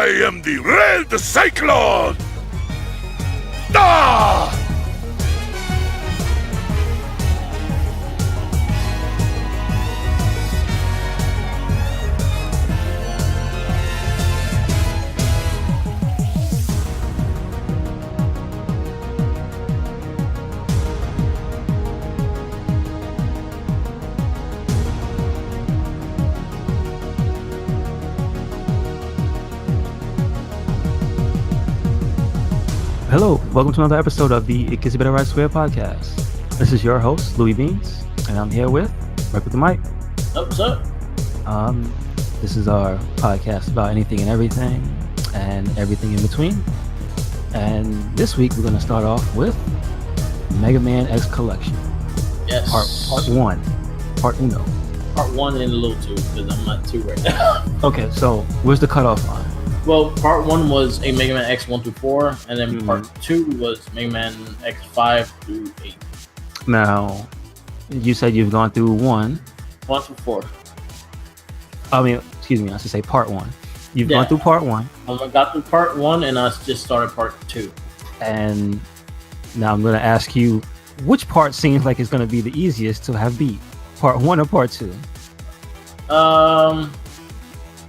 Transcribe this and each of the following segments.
I am the Red Cyclone! Ah! Hello, welcome to another episode of the It Gets Better Right Square podcast. This is your host, Louis Beans, and I'm here with the mic. What's up? This is our podcast about anything and everything in between. And this week we're going to start off with Mega Man X Collection. Yes. Part 1. Part uno. Part 1 and a little 2, because I'm not 2 right now. Okay, so where's the cutoff line? Well, part 1 was a Mega Man X 1 through 4, and then part 2 was Mega Man X 5 through 8. Now, you said you've gone through 1 through 4. I should say part 1. You've gone through part 1. I got through part 1, and I just started part 2. And now I'm going to ask you, which part seems like it's going to be the easiest to have beat? Part 1 or part 2?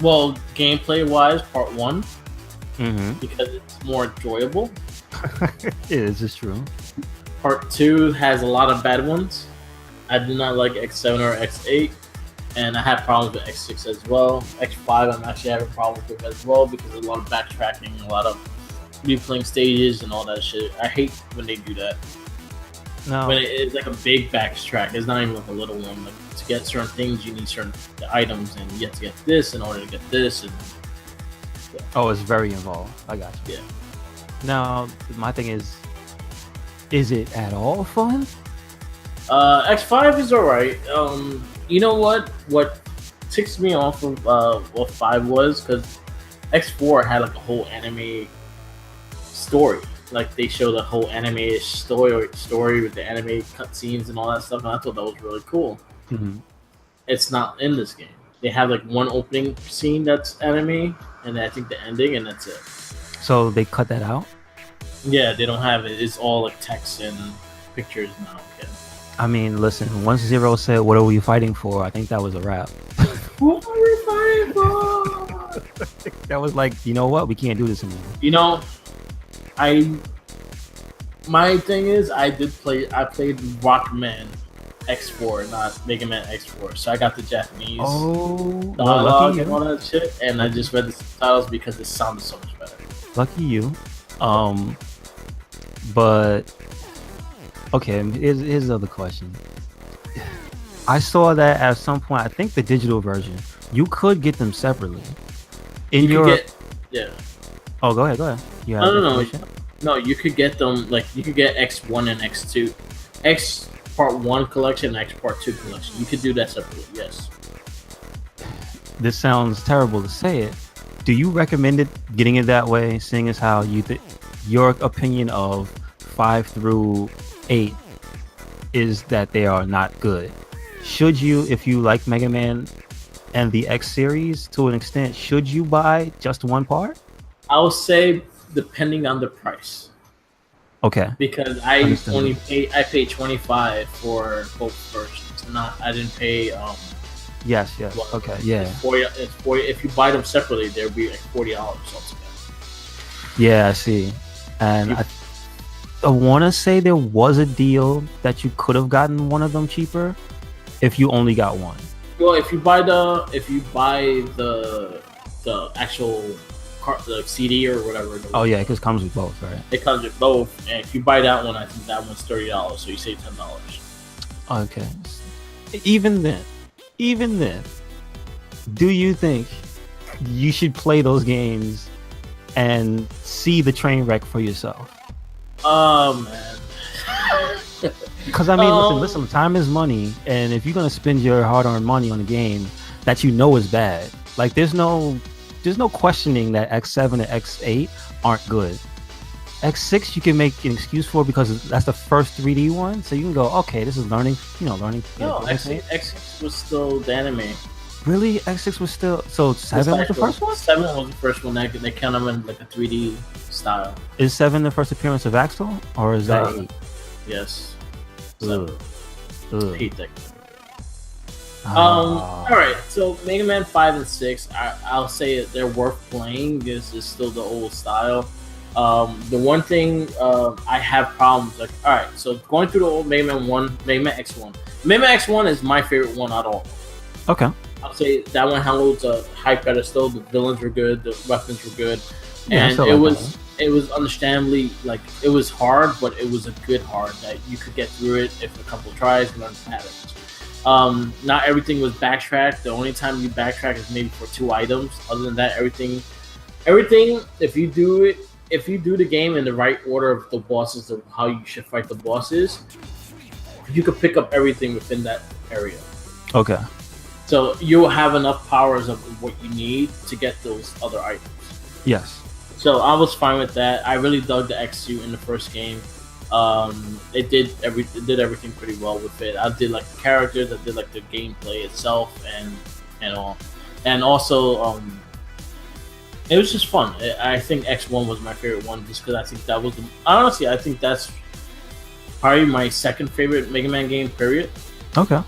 Well, gameplay-wise, part 1, because it's more enjoyable. It is, it's true. Part 2 has a lot of bad ones. I did not like X7 or X8, and I had problems with X6 as well. X5 I'm actually having problems with as well because there's a lot of backtracking, a lot of replaying stages and all that shit. I hate when they do that. No. When it's like a big backtrack, it's not even like a little one. Like, to get certain things, you need certain items, and you have to get this in order to get this. And Oh, it's very involved. I got you. Yeah. Now, my thing is it at all fun? X5 is alright. You know what? What ticks me off of what 5 was, because X4 had like a whole anime story. Like, they show the whole anime story with the anime cutscenes and all that stuff, and I thought that was really cool. Mm-hmm. It's not in this game. They have like one opening scene that's anime, and I think the ending, and that's it. So they cut that out? Yeah, they don't have it. It's all like text and pictures now. Okay. I mean, listen, once Zero said, "What are we fighting for?" I think that was a wrap. What are we fighting for? That was like, you know what? We can't do this anymore. You know, my thing is, I played Rockman X4, not Mega Man X4. So I got the Japanese dialogue and all that shit, and I just read the subtitles because it sounded so much better. Lucky you. But okay, here's the other question. I saw that at some point. I think the digital version, you could get them separately. Oh, go ahead. You have No, you could get them, like, you could get X1 and X2. X Part 1 collection and X Part 2 collection. You could do that separately, yes. This sounds terrible to say it. Do you recommend it, getting it that way, seeing as how your opinion of 5 through 8 is that they are not good? Should you, if you like Mega Man and the X series to an extent, should you buy just one part? I would say depending on the price. Okay. Because I paid $25 for both versions. I didn't pay. Yes. Well, okay. Yeah. It's 40. If you buy them separately, they'll be like $40 altogether. Yeah, I see. And I want to say there was a deal that you could have gotten one of them cheaper if you only got one. Well, if you buy the actual the CD or whatever. Oh yeah, because it comes with both, right? It comes with both, and if you buy that one, I think that one's $30, so you save $10. Okay. Even then, do you think you should play those games and see the train wreck for yourself? Oh man. Because I mean, listen, time is money, and if you're gonna spend your hard-earned money on a game that you know is bad, like there's no questioning that X7 and X8 aren't good. X6 you can make an excuse for because that's the first 3D one, so you can go, okay, this is learning. No, X6 was still the anime. Really, X6 was still so 7 was the first one. 7 was the first one. They count them in like a 3D style. Is 7 the first appearance of Axel, or is that 8? Yes. Ugh. 7. Ugh. 8 technically. All right. So Mega Man 5 and 6, I'll say they're worth playing. This is still the old style. The one thing I have problems like. All right. So going through the old Mega Man 1, Mega Man X1. Mega Man X1 is my favorite one at all. Okay. I'll say that one holds a high pedestal. The villains were good. The weapons were good, Yeah, and it was understandably like it was hard, but it was a good hard that you could get through it if a couple tries and learn patterns. Not everything was backtracked. The only time you backtrack is maybe for 2 items. Other than that, everything. If you do the game in the right order of the bosses, of how you should fight the bosses, you could pick up everything within that area. Okay. So you'll have enough powers of what you need to get those other items. Yes. So I was fine with that. I really dug the X suit in the first game. It did everything pretty well with it. I did like the characters, I did like the gameplay itself, and all, and also it was just fun. I think X1 was my favorite one just because I think that was honestly I think that's probably my second favorite Mega Man game. Period. Okay.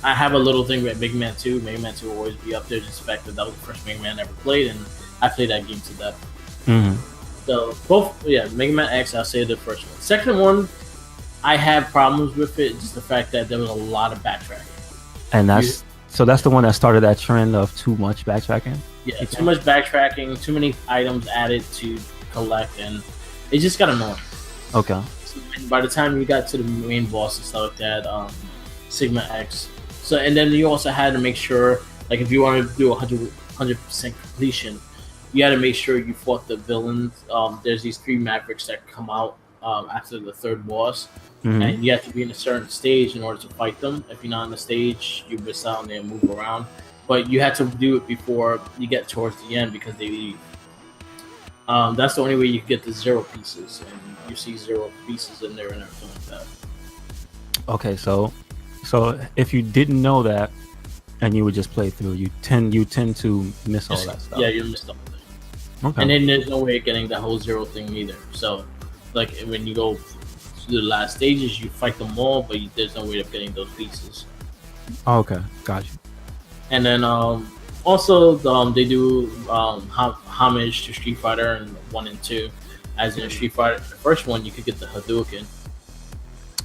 I have a little thing with Mega Man 2. Mega Man 2 will always be up there, just the fact that was the first Mega Man I ever played, and I played that game to death. Mm-hmm. So both, Mega Man X, I'll say the first one. Second one, I had problems with it, just the fact that there was a lot of backtracking. And that's the one that started that trend of too much backtracking? Yeah, too much backtracking, too many items added to collect, and it just got annoying. Okay. So by the time you got to the main boss and stuff like that, Sigma X. So, and then you also had to make sure, like if you wanted to do 100% completion, you had to make sure you fought the villains. There's these 3 Mavericks that come out after the 3rd boss, and you have to be in a certain stage in order to fight them. If you're not on the stage, you miss out and they move around. But you had to do it before you get towards the end because they leave. That's the only way you can get the 0 pieces, and you see 0 pieces in there and everything like that. Okay, so if you didn't know that and you would just play through, you tend to miss all that stuff. Yeah, you missed all that. Okay. And then there's no way of getting that whole 0 thing either. So, like when you go to the last stages, you fight them all, but there's no way of getting those pieces. Okay, got you. And then also they do homage to Street Fighter in 1 and 2. As in Street Fighter, the first one you could get the Hadouken.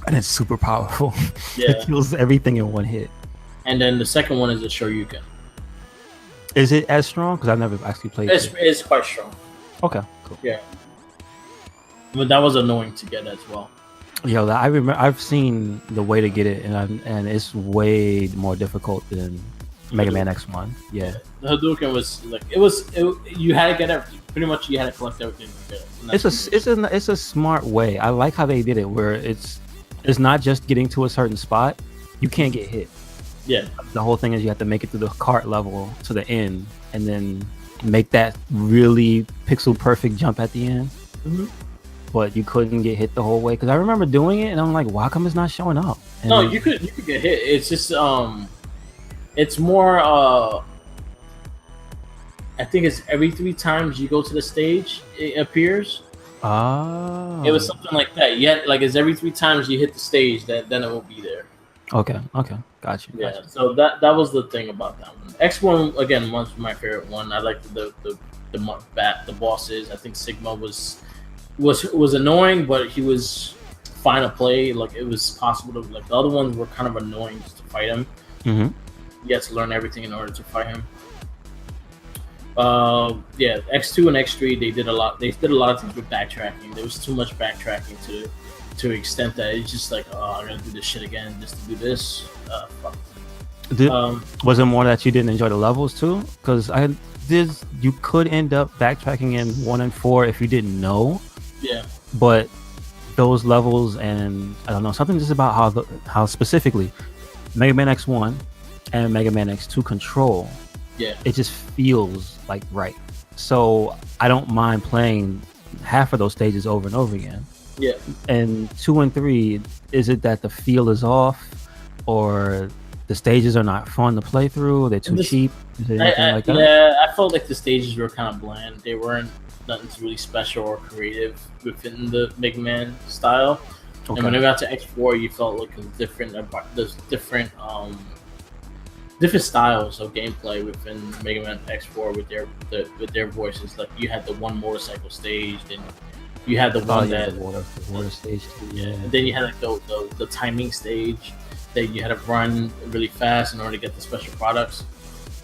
And it's super powerful. Yeah. It kills everything in one hit. And then the second one is the Shoryuken. Is it as strong? Because I've never actually played it. It's quite strong. Okay, cool. Yeah. But that was annoying to get as well. Yo, I remember I've seen the way to get it, and it's way more difficult than Mega Man X1. Yeah. The Hadouken was like you had to get everything. Pretty much you had to collect everything to get it. It's a smart way. I like how they did it, where it's not just getting to a certain spot. You can't get hit. Yeah. The whole thing is you have to make it through the cart level to the end, and then make that really pixel perfect jump at the end. Mm-hmm. But you couldn't get hit the whole way, because I remember doing it and I'm like, why come it's not showing up? And no, you could get hit. It's just it's more I think it's every 3 times you go to the stage it appears. Oh. It was something like that. Yet like it's every 3 times you hit the stage that then it will be there. Okay, gotcha. Yeah, so that was the thing about that one. X1 again was my favorite one. I liked the bosses. I think Sigma was annoying, but he was fine to play. Like it was possible to like the other ones were kind of annoying just to fight him. Mm-hmm. You had to learn everything in order to fight him. Yeah, X2 and X3 they did a lot of things with backtracking. There was too much backtracking to an extent that it's just like, oh, I gotta do this shit again just to do this. Fuck. Was it more that you didn't enjoy the levels too? Because you could end up backtracking in 1 and 4 if you didn't know. Yeah. But those levels, and I don't know, something just about how specifically Mega Man X1 and Mega Man X2 control. Yeah. It just feels like right. So I don't mind playing half of those stages over and over again. Yeah. And 2 and 3, is it that the feel is off, or the stages are not fun to play through? They're too cheap? Is there anything like that? Yeah, I felt like the stages were kind of bland. They weren't nothing really special or creative within the Mega Man style. Okay. And when I got to X4, you felt like there's different styles of gameplay within Mega Man X4 with their voices. Like you had the one motorcycle stage, then you had the one the water stage too. Yeah, and then you had like the timing stage that you had to run really fast in order to get the special products.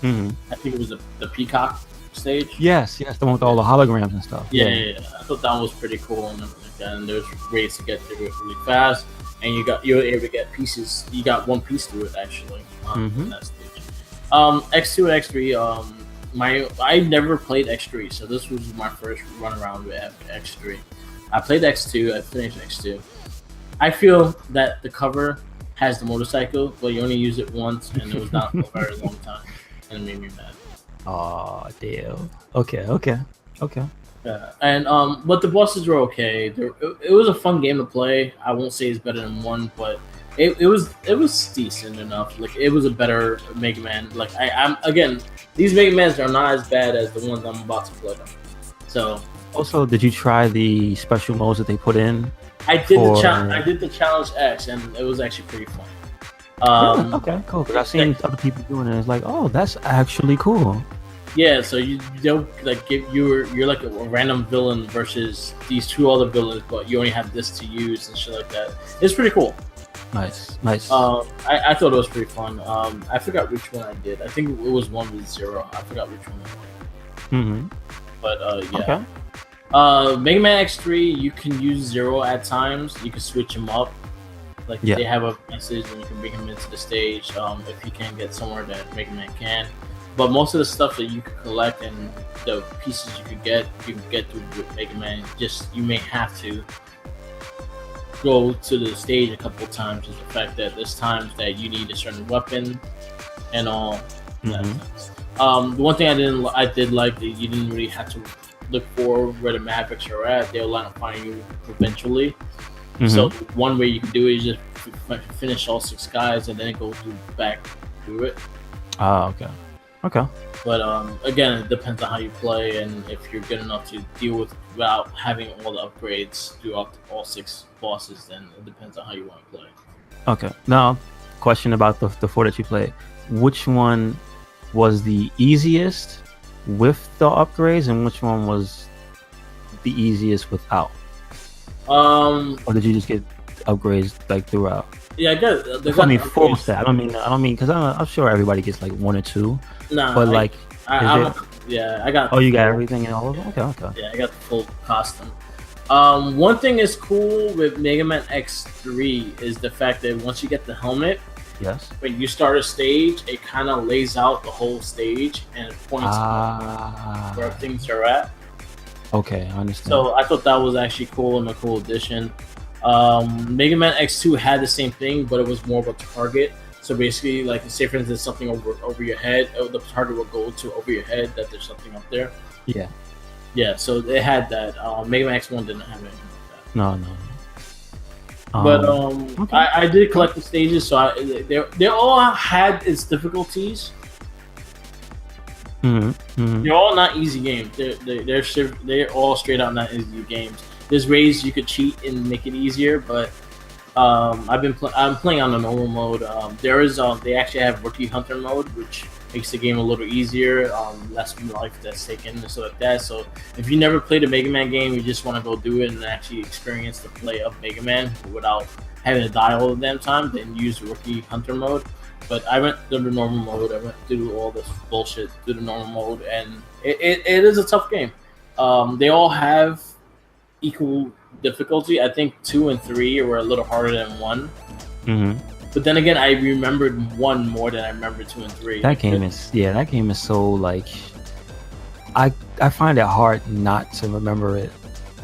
Mm-hmm. I think it was the Peacock stage. Yes, the one with all the holograms and stuff. Yeah. I thought that was pretty cool and everything like that. And there's ways to get through it really fast, and you were able to get pieces. You got one piece through it actually in that stage. X2 and X3. I never played X3, so this was my first run around with X3. I played X2. I finished X2. I feel that the cover has the motorcycle, but you only use it once, and it was not for a very long time, and it made me mad. Oh damn. Okay. Yeah, and but the bosses were okay. It was a fun game to play. I won't say it's better than one, but it was decent enough. Like it was a better Mega Man. Like I'm again, these Mega Mans are not as bad as the ones I'm about to play. So also, did you try the special modes that they put in? I did the Challenge X, and it was actually pretty fun. Okay, cool. Because I've seen other people doing it. It's like, oh, that's actually cool. Yeah, so you don't like you're like a random villain versus these two other villains, but you only have this to use and shit like that. It's pretty cool. Nice. I thought it was pretty fun. I forgot which one I did. I think it was one with Zero. I forgot which one it was. But yeah. Okay. Mega Man X3, you can use Zero at times. You can switch him up. Like they have a message, and you can bring him into the stage if he can't get somewhere that Mega Man can. But most of the stuff that you could collect and the pieces you can get through with Mega Man. Just you may have to go to the stage a couple of times. Just the fact that there's times that you need a certain weapon and all. The one thing I did like that you didn't really have to look for where the Mavericks are at. They'll line up finding you eventually. So one way you can do it is just finish all 6 guys and then go back through it. Okay. But again, it depends on how you play and if you're good enough to deal with without having all the upgrades throughout all 6 bosses. Then it depends on how you want to play. Okay. Now, question about the 4 that you played. Which one was the easiest with the upgrades, and which one was the easiest without? Or did you just get upgrades like throughout? Yeah, I got. I mean, full set. I don't mean because I'm sure everybody gets like 1 or 2. Nah, but like, I got. Oh, you got everything in all of them. Okay. Yeah, I got the full costume. One thing is cool with Mega Man X3 is the fact that once you get the helmet, yes, when you start a stage, it kind of lays out the whole stage and it points where things are at. Okay, I understand. So I thought that was actually cool and a cool addition. Mega Man X2 had the same thing, but it was more of a target. So basically, like, say for instance, something over your head, the target will go to over your head that there's something up there. Yeah. So they had that. Mega Man X1 didn't have anything like that. No. But okay. I did collect the stages, so they all had its difficulties. They're all not easy games. They're all straight out not easy games. There's ways you could cheat and make it easier, but I'm playing on the normal mode. They actually have Rookie Hunter mode, which makes the game a little easier, less life that's taken and stuff like that. So if you never played a Mega Man game, you just want to go do it and actually experience the play of Mega Man without having to die all the damn time, then use Rookie Hunter mode. But I went through the normal mode. I went through all this bullshit through the normal mode, and it is a tough game. They all have equal difficulty. I think 2 and 3 were a little harder than 1. But then again, I remembered 1 more than I remembered 2 and 3. That game is so like I find it hard not to remember it.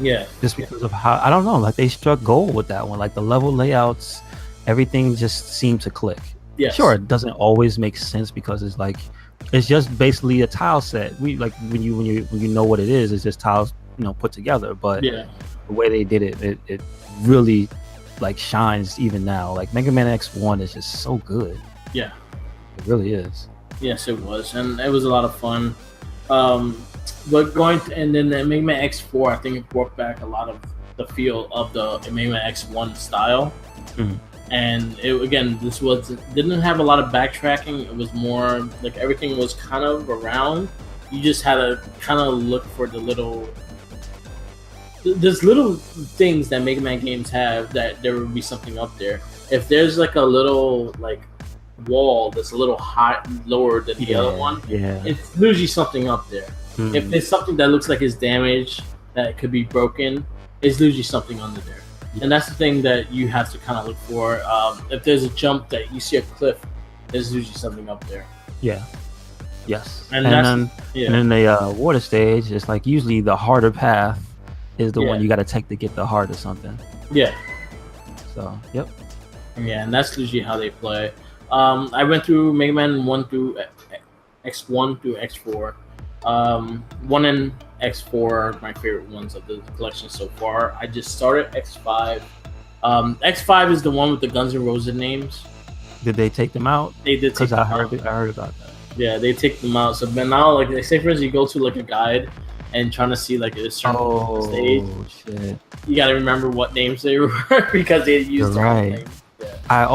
Yeah. Just because of how I don't know, like they struck gold with that one. Like the level layouts, everything just seemed to click. Yes. Sure, it doesn't always make sense because it's just basically a tile set. We like when you know what it is, it's just tiles, put together. But the way they did it really like shines even now. Like Mega Man X1 is just so good. Yeah. It really is. Yes, it was, and it was a lot of fun. But and then the Mega Man X4, I think it brought back a lot of the feel of the Mega Man X1 style. Mhm. And this didn't have a lot of backtracking. It was more like everything was kind of around. You just had to kind of look for there's little things that Mega Man games have that there would be something up there. If there's like a little like wall that's a little lower than the other one, it's usually something up there. Mhm. If there's something that looks like it's damaged that could be broken, it's usually something under there. And that's the thing that you have to kind of look for. If there's a jump that you see a cliff, there's usually something up there. Yeah. Yes. And then the water stage, it's like usually the harder path is the one you got to take to get the heart or something. Yeah. So, yep. Yeah, and that's usually how they play. I went through Mega Man 1 through X1 through X4. 1 and X4 are my favorite ones of the collection so far. I just started X5. X5 is the one with the Guns N' Roses names. Did they take them out? They did. Because I heard about that. Yeah, they take them out. So but now, like, say for instance, you go to like a guide and trying to see like a certain stage. Shit. You got to remember what names they were because they used right. Names. Yeah. I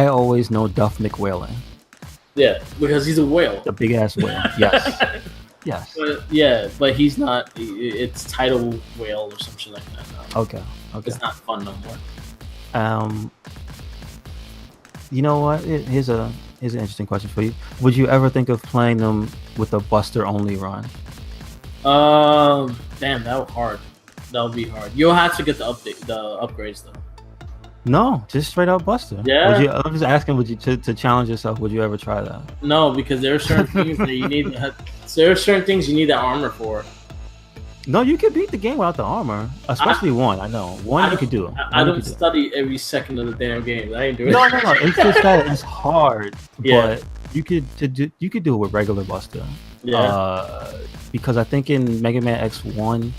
always know Duff McWhalen. Yeah, because he's a whale. The big ass whale. Yes. Yes. But he's not. It's tidal whale or some shit like that. No. Okay. It's not fun no more. You know what? Here's an interesting question for you. Would you ever think of playing them with a Buster only run? Damn, that would hard. That would be hard. You'll have to get the upgrades though. No, just straight up Buster. Yeah. I'm just asking, would you to challenge yourself? Would you ever try that? No, because there are certain things that you need. There are certain things you need that armor for. No, you can beat the game without the armor, especially one. I know one you could do. I don't study every second of the damn game. I ain't doing. No. It's just that it's hard, Yeah. but you could do it with regular Buster. Yeah. Because I think in Mega Man X1,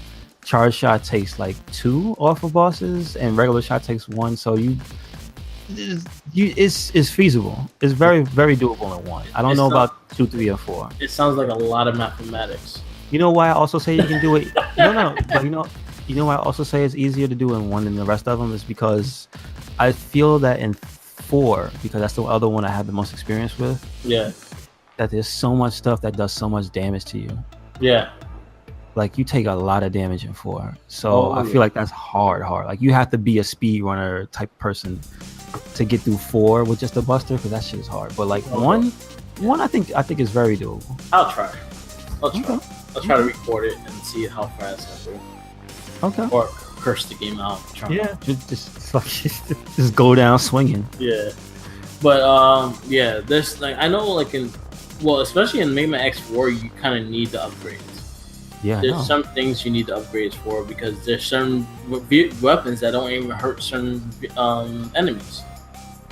charge shot takes like 2 off of bosses, and regular shot takes 1. So it's feasible. It's very, very doable in 1. I don't know about 2, 3, or 4. It sounds like a lot of mathematics. You know why I also say you can do it? No. But you know why I also say it's easier to do in 1 than the rest of them is because I feel that in 4, because that's the other one I have the most experience with. Yeah. That there's so much stuff that does so much damage to you. Yeah. Like you take a lot of damage in 4, so I feel like that's hard. Like you have to be a speedrunner type person to get through 4 with just a Buster, because that shit is hard. But like one, I think is very doable. I'll try. I'll try to record it and see how fast I do. Okay. Or curse the game out. Just go down swinging. Yeah. But there's like I know like especially in Mega Man X4 you kind of need the upgrades. Yeah. There's some things you need the upgrades for because there's certain weapons that don't even hurt certain enemies.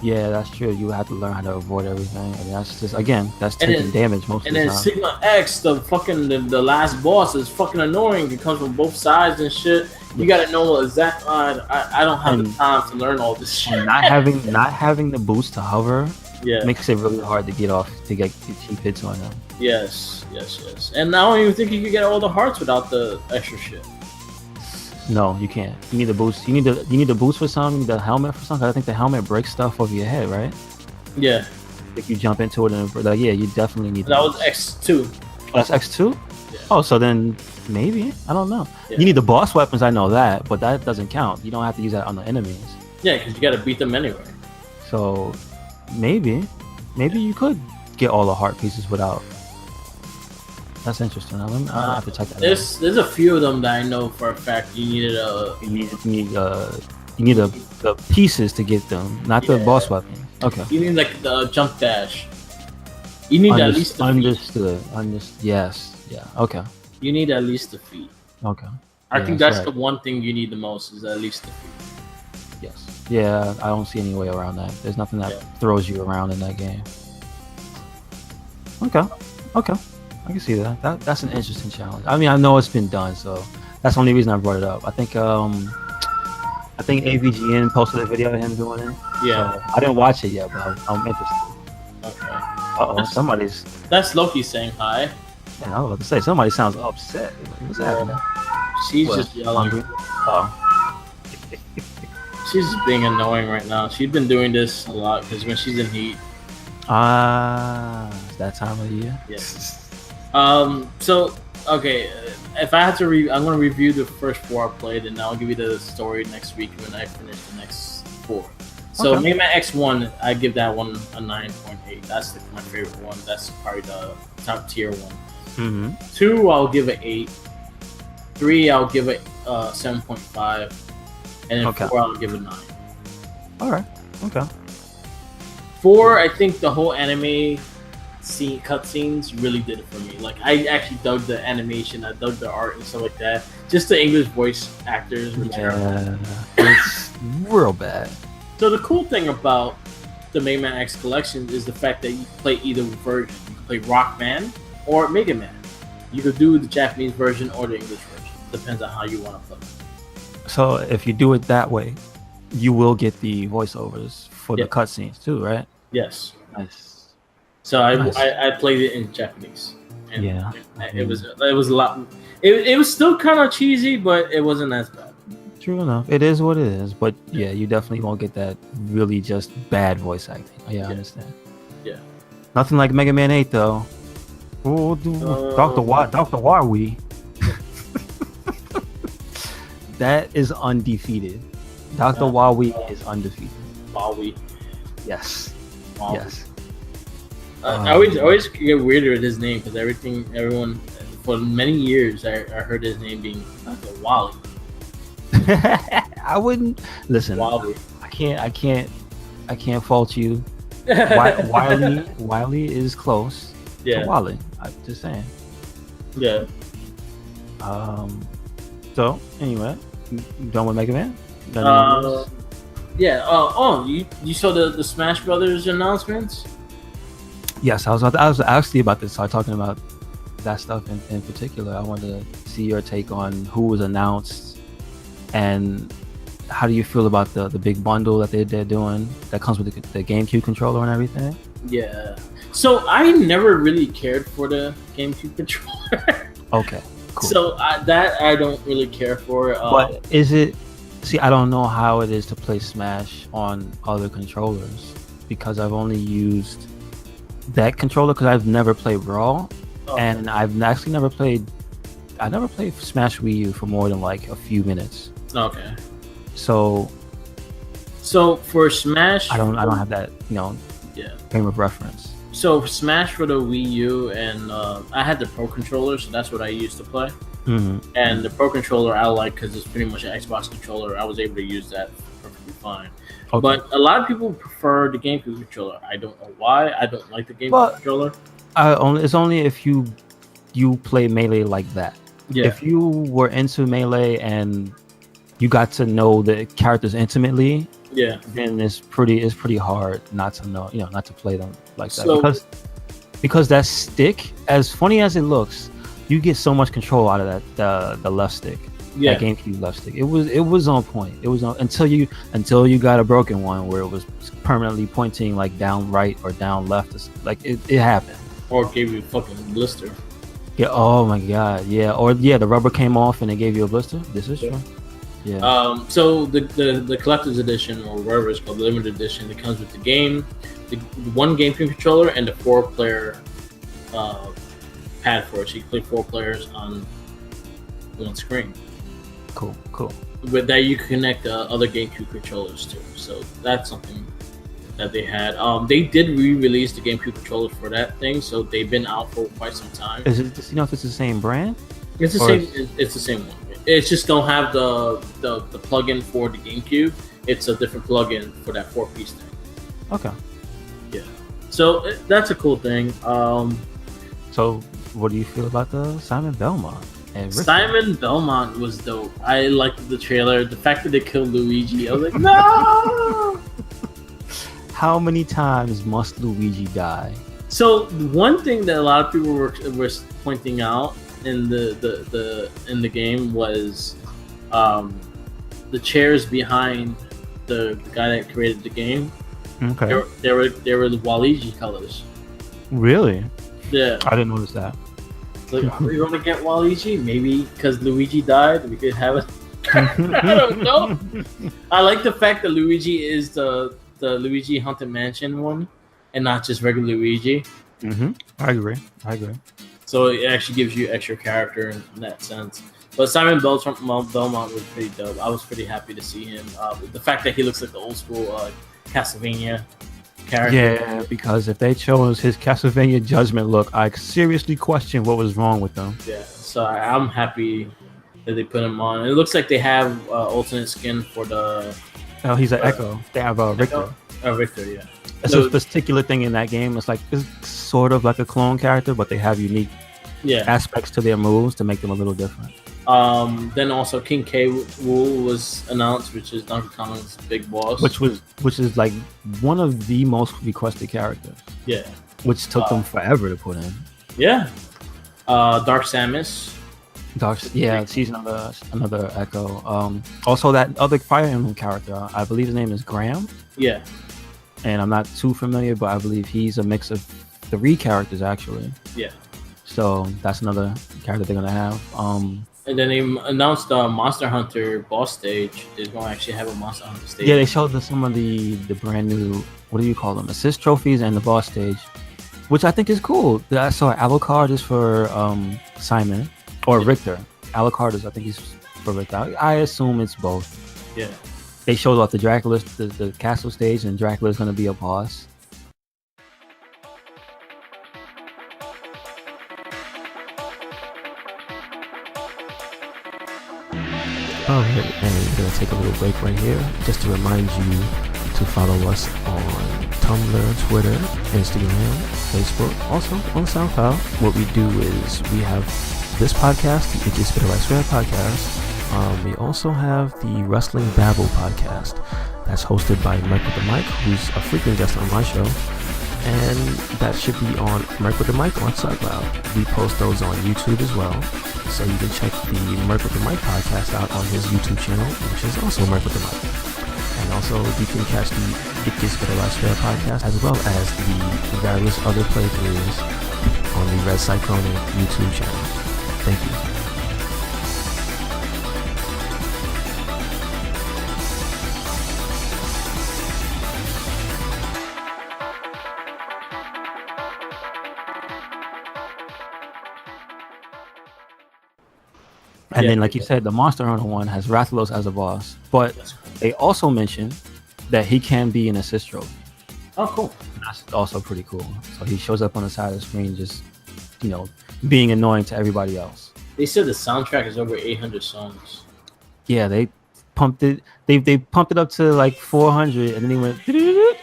Yeah, that's true. You have to learn how to avoid everything, and that's just that's taking damage most of the time. And then Sigma X, the last boss is fucking annoying. It comes from both sides and shit. You gotta know exact. I don't have the time to learn all this shit. Not having the boost to hover, yeah, makes it really hard to get cheap hits on them. Yes. And I don't even think you can get all the hearts without the extra shit. No, you can't. You need the boost. You need the boost for some. You need the helmet for some. 'Cause I think the helmet breaks stuff over your head, right? Yeah. If you jump into it and you definitely need. That was X2. Oh, that's X2. Yeah. Oh, so then maybe I don't know. Yeah. You need the boss weapons. I know that, but that doesn't count. You don't have to use that on the enemies. Yeah, because you got to beat them anyway. So maybe you could get all the heart pieces without. That's interesting. I'll have to check that out. There's a few of them that I know for a fact you needed you need the pieces to get them, not the boss weapon. Okay. You need like the jump dash. You need at least the feet. Yes. Yeah. Okay. You need at least the feet. Okay. I think that's the one thing you need the most is at least the feet. Yes. Yeah, I don't see any way around that. There's nothing that throws you around in that game. Okay. I can see that. That's an interesting challenge. I mean, I know it's been done, so that's the only reason I brought it up. I think AVGN posted a video of him doing it. Yeah. So I didn't watch it yet, but I'm interested. Okay. Somebody's. That's Loki saying hi. Yeah, I was about to say somebody sounds upset. Like, what's happening? She's What, just yelling. hungry? Oh. She's just being annoying right now. She's been doing this a lot because when she's in heat. It's that time of the year. Yes. So okay, if I have to, I'm going to review the first 4 I played, and I'll give you the story next week when I finish the next 4. So Okay. Mega Man X1, I give that one a 9.8. That's my favorite one. That's probably the top tier one. Mm-hmm. 2, I'll give it 8. 3, I'll give it 7.5, and then Okay. 4, I'll give it 9. All right. Okay. 4, I think the whole anime cutscenes really did it for me. Like, I actually dug the animation, I dug the art and stuff like that. Just the English voice actors were terrible. Yeah, it's real bad. So the cool thing about the Mega Man X collection is the fact that you can play either version. You can play Rockman or Mega Man. You could do the Japanese version or the English version. Depends on how you want to play. So if you do it that way, you will get the voiceovers for Yeah. the cutscenes too, right? Yes. Nice. So I Nice. I played it in Japanese. And Yeah. It was a lot. It was still kind of cheesy, but it wasn't as bad. True enough. It is what it is. But yeah, you definitely won't get that really just bad voice acting. Yeah, I understand. Yeah. Nothing like Mega Man 8 though. Oh, Dr. Warwi. That is undefeated. Dr. Warwi is undefeated. Maui. Yes. Maui. Yes. I always get weirder with his name because everyone for many years I heard his name being Dr. Wally. I wouldn't listen. Wally. I can't fault you. Wiley is close Yeah. to Wally. I'm just saying. Yeah. So anyway, you done with Mega Man? Yeah. You saw the Smash Brothers announcements? Yes, I was actually about to start talking about that stuff in particular. I wanted to see your take on who was announced and how do you feel about the big bundle that they're doing that comes with the GameCube controller and everything? Yeah. So I never really cared for the GameCube controller. Okay, cool. So that I don't really care for. But is it? See, I don't know how it is to play Smash on other controllers because I've only used that controller because I've never played Brawl, and I've actually never played. I never played Smash Wii U for more than like a few minutes. Okay. So for Smash, I don't have that frame of reference. So Smash for the Wii U, and I had the Pro controller, so that's what I used to play. Mm-hmm. And the Pro controller I like because it's pretty much an Xbox controller. I was able to use that perfectly fine. Okay. But a lot of people prefer the GameCube controller. I don't know why. I don't like the GameCube controller. It's only if you play Melee like that. Yeah. If you were into Melee and you got to know the characters intimately, yeah, then it's pretty hard not to know, not to play them like that. Because that stick, as funny as it looks, you get so much control out of that the left stick. Yeah. That GameCube left stick. It was on point. It was on until you got a broken one where it was permanently pointing like down right or down left. Like it happened. Or gave you a fucking blister. Yeah. Oh my god. Yeah. Or the rubber came off and it gave you a blister. This is true. Yeah. So the collector's edition or whatever it's called, the limited edition, it comes with the game, the one GameCube controller, and the 4-player pad for it. So you can play 4 players on one screen. Cool. With that, you can connect other GameCube controllers too. So that's something that they had. They did re-release the GameCube controller for that thing, so they've been out for quite some time. Is it? If it's the same brand? It's the same. It's the same one. It's just don't have the plug-in for the GameCube. It's a different plug-in for that 4-piece thing. Okay. Yeah. So that's a cool thing. So what do you feel about the Simon Belmont? Simon Belmont was dope. I liked the trailer. The fact that they killed Luigi, I was like, no! How many times must Luigi die? So one thing that a lot of people were pointing out in the game was the chairs behind the guy that created the game. Okay. They were the Waluigi colors. Really? Yeah. I didn't notice that. Like, are we gonna get Waluigi? Maybe because Luigi died, we could have it. I don't know. I like the fact that Luigi is the Luigi Haunted Mansion one, and not just regular Luigi. I agree. So it actually gives you extra character in that sense. But Simon Belmont was pretty dope. I was pretty happy to see him. The fact that he looks like the old school Castlevania character. Yeah, because if they chose his Castlevania Judgment look, I seriously question what was wrong with them. Yeah, so I'm happy that they put him on. It looks like they have alternate skin for the. Oh, he's an Echo. They have Richter. Richter, yeah. So this particular thing in that game, it's sort of like a clone character, but they have unique aspects to their moves to make them a little different. Then also King K. Rool was announced, which is Donkey Kong's big boss. Which is like one of the most requested characters. Yeah. Which took them forever to put in. Yeah. Dark Samus. She's another Echo. Also that other Fire Emblem character, I believe his name is Graham. Yeah. And I'm not too familiar, but I believe he's a mix of 3 characters actually. Yeah. So that's another character they're gonna have. And then they announced the Monster Hunter boss stage. They're going to actually have a Monster Hunter stage. Yeah, they showed some of the brand new, what do you call them, assist trophies and the boss stage, which I think is cool. I saw Alucard is for Simon or Richter. Alucard is, I think he's for Richter. I assume it's both. Yeah. They showed off the Dracula, the castle stage, and Dracula is going to be a boss. Alright, and we're going to take a little break right here just to remind you to follow us on Tumblr, Twitter, Instagram, Facebook, also on SoundCloud. What we do is we have this podcast, the Icky Spit Right Square podcast. We also have the Wrestling Babble podcast that's hosted by Mike with the Mic, who's a frequent guest on my show. And that should be on Merc with the Mic on SoundCloud. We post those on YouTube as well. So you can check the Merc with the Mic podcast out on his YouTube channel, which is also Merc with the Mic. And also you can catch the It Gets Better Last Fair podcast as well as the various other playthroughs on the RedCycloneInc YouTube channel. Thank you. And then, like you said, the Monster Hunter one has Rathalos as a boss, but they also mentioned that he can be an assist trophy. Oh, cool. That's also pretty cool. So he shows up on the side of the screen just, being annoying to everybody else. They said the soundtrack is over 800 songs. Yeah, they pumped it. They pumped it up to like 400, and then they went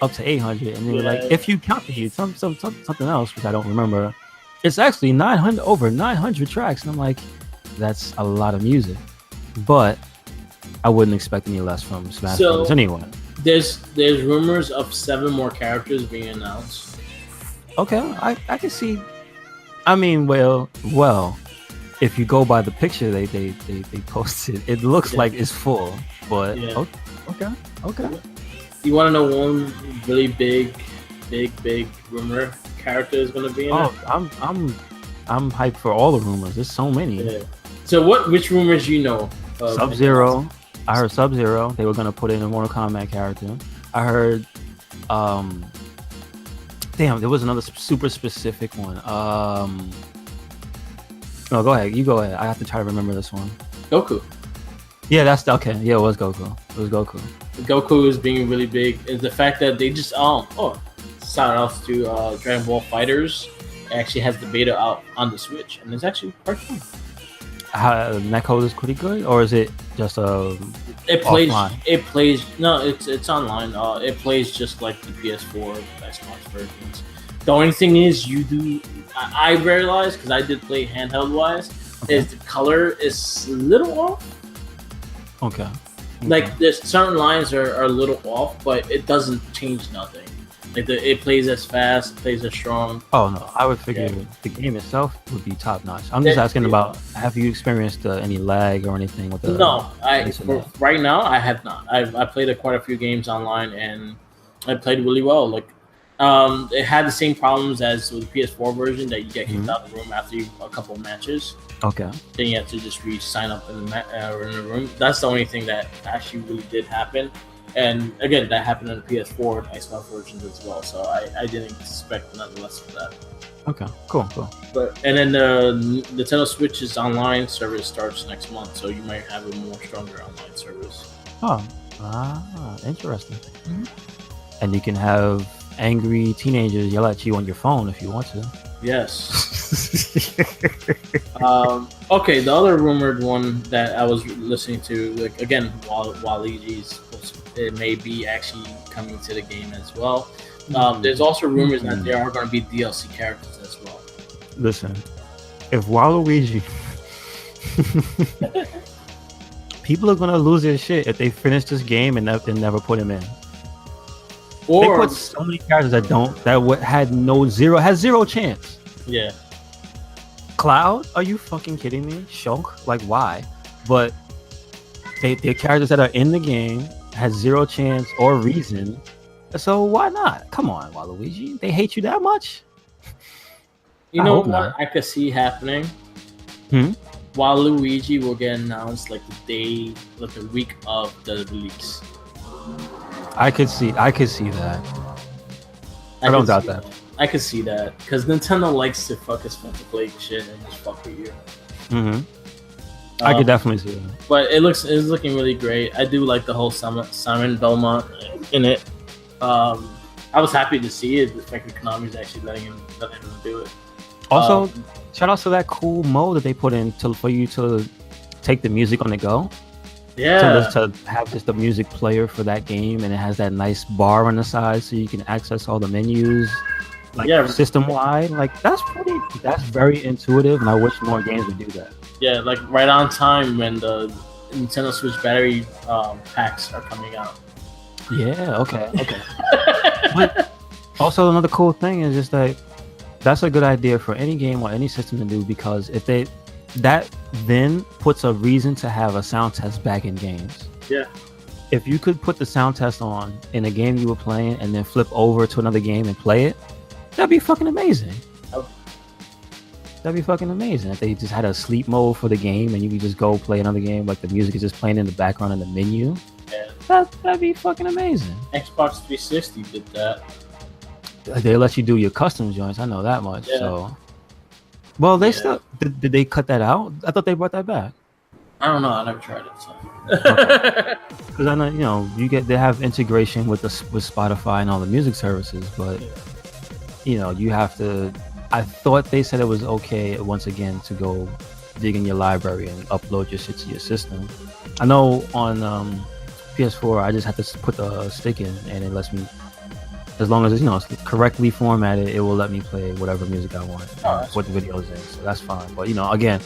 up to 800, and they were like, if you count something else, which I don't remember, it's actually over 900 tracks, and I'm like, that's a lot of music, but I wouldn't expect any less from Smash Bros. Anyway. There's rumors of 7 more characters being announced. Okay, I can see. I mean, well, if you go by the picture they posted, it looks like it's full. But okay. You want to know one really big rumor character is going to be in it? I'm hyped for all the rumors. There's so many. Yeah. So which rumors you know? Sub-Zero. I heard Sub-Zero. They were gonna put in a Mortal Kombat character. I heard there was another super specific one. No, go ahead. You go ahead. I have to try to remember this one. Goku. Yeah, that's okay. Yeah, it was Goku. Goku is being really big. Is the fact that they just shout outs to Dragon Ball Fighters. It actually has the beta out on the Switch, and it's actually quite fun. Netcode is pretty good, or is it just It plays. offline? It plays. No, it's online. It plays just like the PS4, Xbox versions. The only thing is, I realized because I did play handheld wise, is the color is a little off. Okay. Like there's certain lines are a little off, but it doesn't change nothing. Like it plays as fast, it plays as strong. Oh no, I would figure the game itself would be top notch. I'm just asking about, have you experienced any lag or anything with the? No, right now I have not. I played quite a few games online and I played really well. Like It had the same problems as with the PS4 version that you get kicked out of the room after a couple of matches. Okay. Then you have to just sign up in the room. That's the only thing that actually really did happen. And again, that happened in the PS4 and Xbox versions as well. So I didn't expect nothing less of that. Okay. Cool. And then the Nintendo Switch's online service starts next month, so you might have a more stronger online service. Oh. Interesting. And you can have angry teenagers yell at you on your phone if you want to. Yes. Okay, the other rumored one that I was listening to, like again, Waluigi's, it may be actually coming to the game as well. There's also rumors that there are going to be DLC characters as well. Listen, if Waluigi, people are going to lose their shit if they finish this game and never put him in. Or they put so many characters that had zero chance. Yeah. Cloud? Are you fucking kidding me? Shulk? Like why? But they're characters that are in the game had zero chance or reason. So why not? Come on, Waluigi. They hate you that much? You know what I could see happening? Waluigi will get announced like the week of the release. I could see that. I don't doubt that. I could see that because Nintendo likes to fuck his fucking play shit and just fuck with you. I could definitely see that. But it's looking really great. I do like the whole Simon Belmont in it. I was happy to see it. The fact that Konami's actually letting him do it. Also, shout out to that cool mode that they put in for you to take the music on the go. Yeah. To have just the music player for that game, and it has that nice bar on the side so you can access all the menus, system wide. Like that's very intuitive, and I wish more games would do that. Yeah, like right on time when the Nintendo Switch battery packs are coming out. Yeah. Okay. But also another cool thing is just like that's a good idea for any game or any system to do, because if that then puts a reason to have a sound test back in games. Yeah. If you could put the sound test on in a game you were playing and then flip over to another game and play it, that'd be fucking amazing. That'd be fucking amazing if they just had a sleep mode for the game and you could just go play another game, like the music is just playing in the background in the menu. Yeah. That'd be fucking amazing. Xbox 360 did that. They let you do your custom joints. I know that much. Yeah. So, well, they still did they cut that out? I thought they brought that back. I don't know. I never tried it. So. Because I know they have integration with Spotify and all the music services, but you have to. I thought they said it was okay once again to go dig in your library and upload your shit to your system. I know on PS4 I just have to put the stick in and it lets me, as long as it's correctly formatted, it will let me play whatever music I want, what the video is in. So that's fine. But again,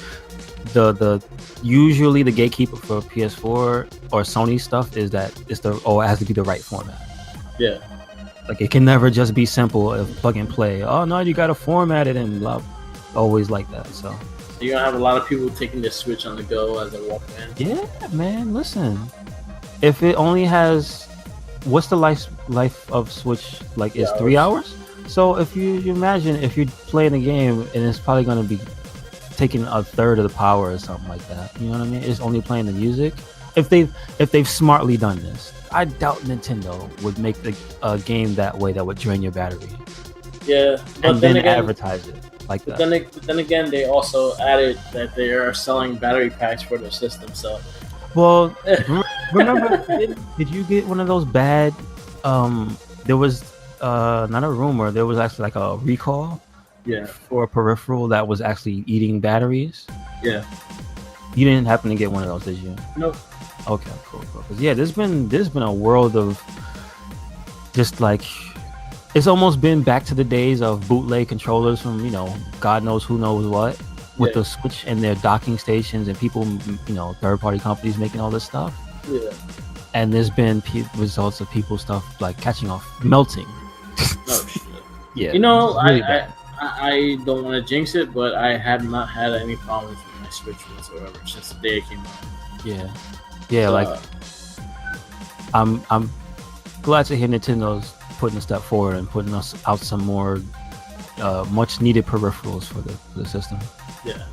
the usually the gatekeeper for PS4 or Sony stuff is that it has to be the right format. Yeah. Like it can never just be simple of plug and play. Oh no, you gotta format it and blah. Always like that. So you're gonna have a lot of people taking their Switch on the go as they walk in. Yeah, man. Listen, if it only has, what's the life of Switch? Like it's 3 hours. So if you imagine if you're playing a game and it's probably gonna be taking a third of the power or something like that. You know what I mean? It's only playing the music. If they've smartly done this. I doubt Nintendo would make a game that way that would drain your battery. Yeah, but and then again, advertise it like that. Then again, they also added that they are selling battery packs for their system. So, well, remember, did you get one of those bad? There was not a rumor. There was actually like a recall. Yeah. For a peripheral that was actually eating batteries. Yeah. You didn't happen to get one of those, did you? Nope. Okay, cool. Yeah, there's been a world of just like it's almost been back to the days of bootleg controllers from God knows who knows what with the Switch and their docking stations and people third party companies making all this stuff. Yeah. And there's been results of people stuff like catching off, melting. Oh shit. Yeah. Really I don't want to jinx it, but I have not had any problems with my Switch whatsoever since the day it came out. Yeah, like I'm glad to hear Nintendo's putting a step forward and putting us out some more much needed peripherals for the system. Yeah.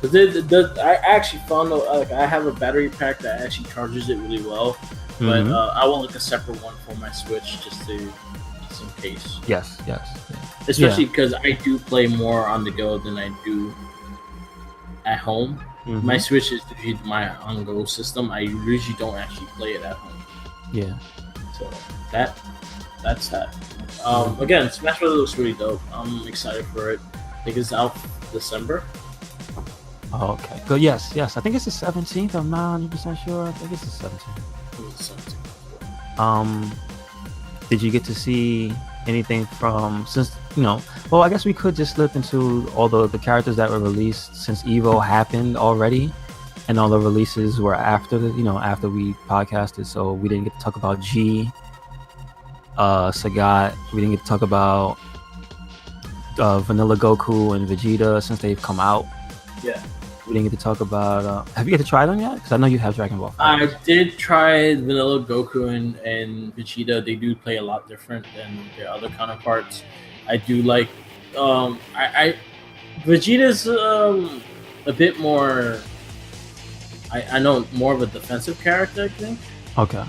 I actually found like I have a battery pack that actually charges it really well, but I want like a separate one for my Switch just in case. Yes. Especially because I do play more on the go than I do at home. My Switch is usually my on-go system. I usually don't actually play it at home. Yeah. So that's that. Again, Smash Bros. Looks really dope. I'm excited for it. I think it's out December. Oh, okay. Good. Yes. I think it's the 17th. I'm not 100% sure. I think it's the 17th. Did you get to see anything from well, I guess we could just slip into all the characters that were released since EVO happened already, and all the releases were after after we podcasted, so we didn't get to talk about G, Sagat. We didn't get to talk about Vanilla Goku and Vegeta since they've come out. Yeah. We didn't get to talk about. Have you get to try them yet? Because I know you have Dragon Ball FighterZ. I did try Vanilla Goku and Vegeta. They do play a lot different than their other counterparts. I do like. Vegeta's a bit more. I know more of a defensive character, I think. Okay.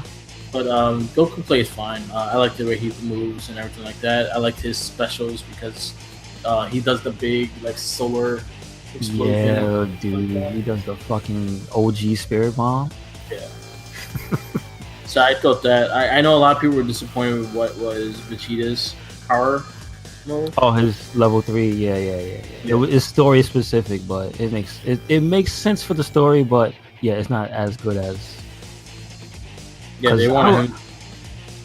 But Goku plays fine. I like the way he moves and everything like that. I liked his specials because he does the big like solar explosion. Yeah, dude, he does the fucking OG Spirit Bomb. Yeah. So I thought that I know a lot of people were disappointed with what was Vegeta's power mode. Oh, his level 3. Yeah. It's story specific, but it makes sense for the story. But yeah, it's not as good as. Yeah, they wanted him.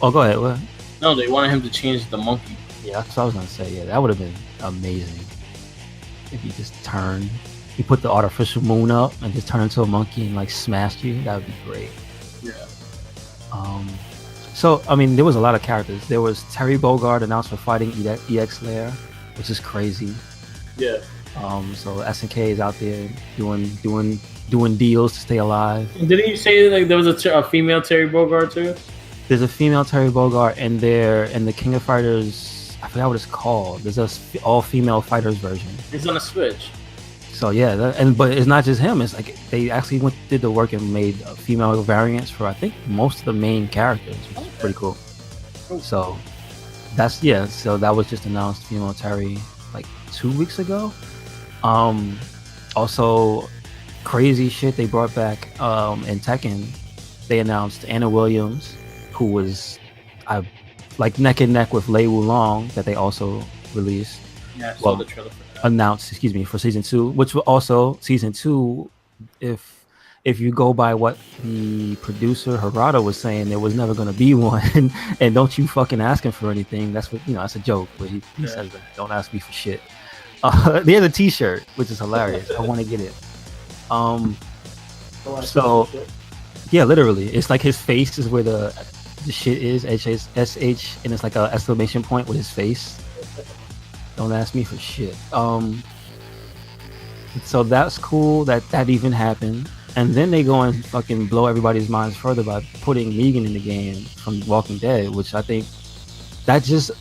Oh, go ahead. What? No, they wanted him to change the monkey. Yeah, that's what I was gonna say. Yeah, that would have been amazing if he just turned. He put the artificial moon up and just turned into a monkey and like smashed you. That would be great. Yeah. So I mean, there was a lot of characters. There was Terry Bogard announced for fighting EX Lair, which is crazy. Yeah. So SNK is out there doing deals to stay alive. Didn't you say like there was a female Terry Bogard too? There's a female Terry Bogard in the King of Fighters. I forgot what it's called. There's a all female fighters version. It's on a Switch. So yeah, but it's not just him. It's like they actually did the work and made female variants for I think most of the main characters, which is pretty cool. So so that was just announced, female Terry, like 2 weeks ago. Also crazy shit they brought back in Tekken. They announced Anna Williams, who was like neck and neck with Lei Wulong, that they also released. Yeah, I saw the trailer for that. Announced, for season 2, which will also season 2. If you go by what the producer Harada was saying, there was never going to be one, and don't you fucking ask him for anything. That's what that's a joke, but he says that. Don't ask me for shit. They have a T-shirt, which is hilarious. I want to get it. So yeah, literally, it's like his face is where the shit is, SH, and it's like a exclamation point with his face. Don't ask me for shit. So that's cool that even happened. And then they go and fucking blow everybody's minds further by putting Negan in the game from Walking Dead, which I think that just,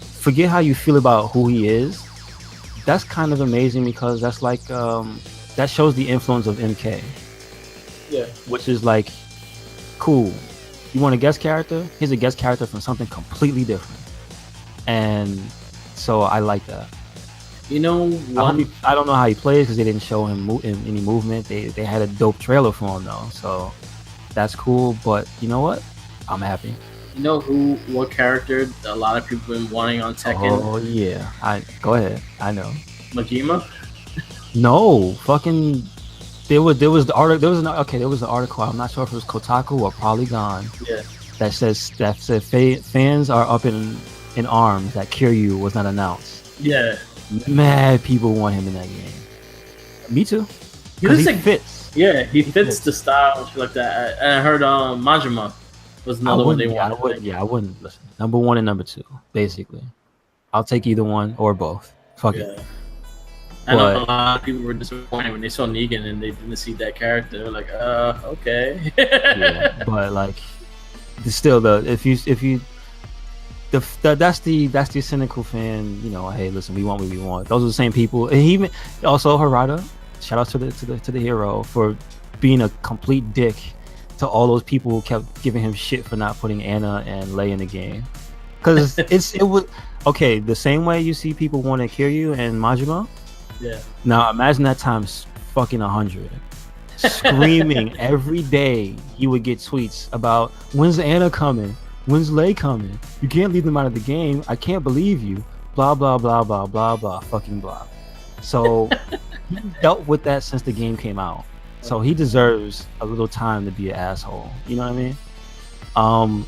forget how you feel about who he is. That's kind of amazing because that's like, that shows the influence of MK. Yeah. Which is like, cool. You want a guest character? Here's a guest character from something completely different. And so I like that. I don't know how he plays because they didn't show him any movement. They had a dope trailer for him though, so that's cool. But you know what? I'm happy. You know what character a lot of people have been wanting on Tekken? Oh yeah, go ahead. I know. Majima? No, fucking. There was the article. There was an article. I'm not sure if it was Kotaku or Polygon. Yeah. That said fans are up in arms that Kiryu was not announced. Yeah. Mad people want him in that game. Me too. Because he fits. Yeah, he fits the style and shit like that. And I heard Majima was another one they wanted. I wouldn't listen. Number 1 and number 2, basically. I'll take either one or both. Fuck it. I know a lot of people were disappointed when they saw Negan and they didn't see that character. They're like, okay. Yeah, but like, still if you that's the cynical fan. You know, hey, listen, we want what we want. Those are the same people. And he even also Harada. Shout out to the hero for being a complete dick to all those people who kept giving him shit for not putting Anna and Lei in the game. Because it was okay. The same way you see people want to Kiryu and Majima. Yeah. Now imagine that times fucking 100. Screaming every day. He would get tweets about when's Anna coming, when's Lei coming. You can't leave them out of the game. I can't believe you. Blah blah blah blah blah blah. Fucking blah. So he dealt with that since the game came out. So he deserves a little time to be an asshole. You know what I mean?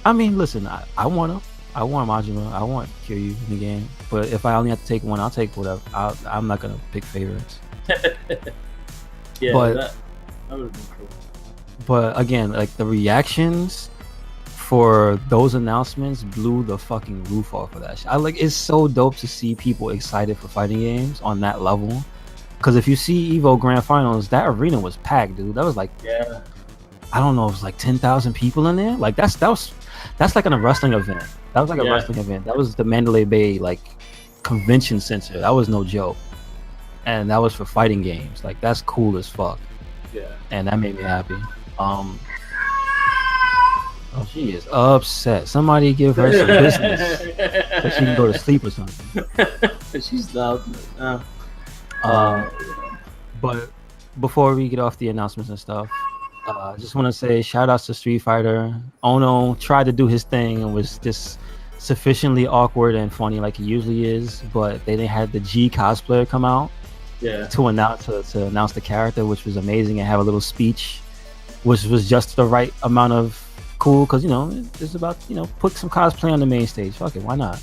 I mean, listen, I want him. I want Majima. I want Kiryu in the game. But if I only have to take one, I'll take whatever. I'm not gonna pick favorites. Yeah, but, that would have been cool. But again, like the reactions for those announcements blew the fucking roof off of that shit. It's so dope to see people excited for fighting games on that level. Because if you see EVO Grand Finals, that arena was packed, dude. That was like, yeah, I don't know, it was like 10,000 people in there. Like that's like a wrestling event. That was like a wrestling event. That was the Mandalay Bay like convention center. That was no joke. And that was for fighting games. Like that's cool as fuck. Yeah. And that made me happy. Oh, she is upset. Somebody give her some business so she can go to sleep or something. She's loud. But before we get off the announcements and stuff, I just want to say shout outs to Street Fighter. Ono tried to do his thing and was just sufficiently awkward and funny like he usually is, but they didn't have the G cosplayer come out to announce the character, which was amazing, and have a little speech, which was just the right amount of cool, because it's about put some cosplay on the main stage. Fuck it, why not?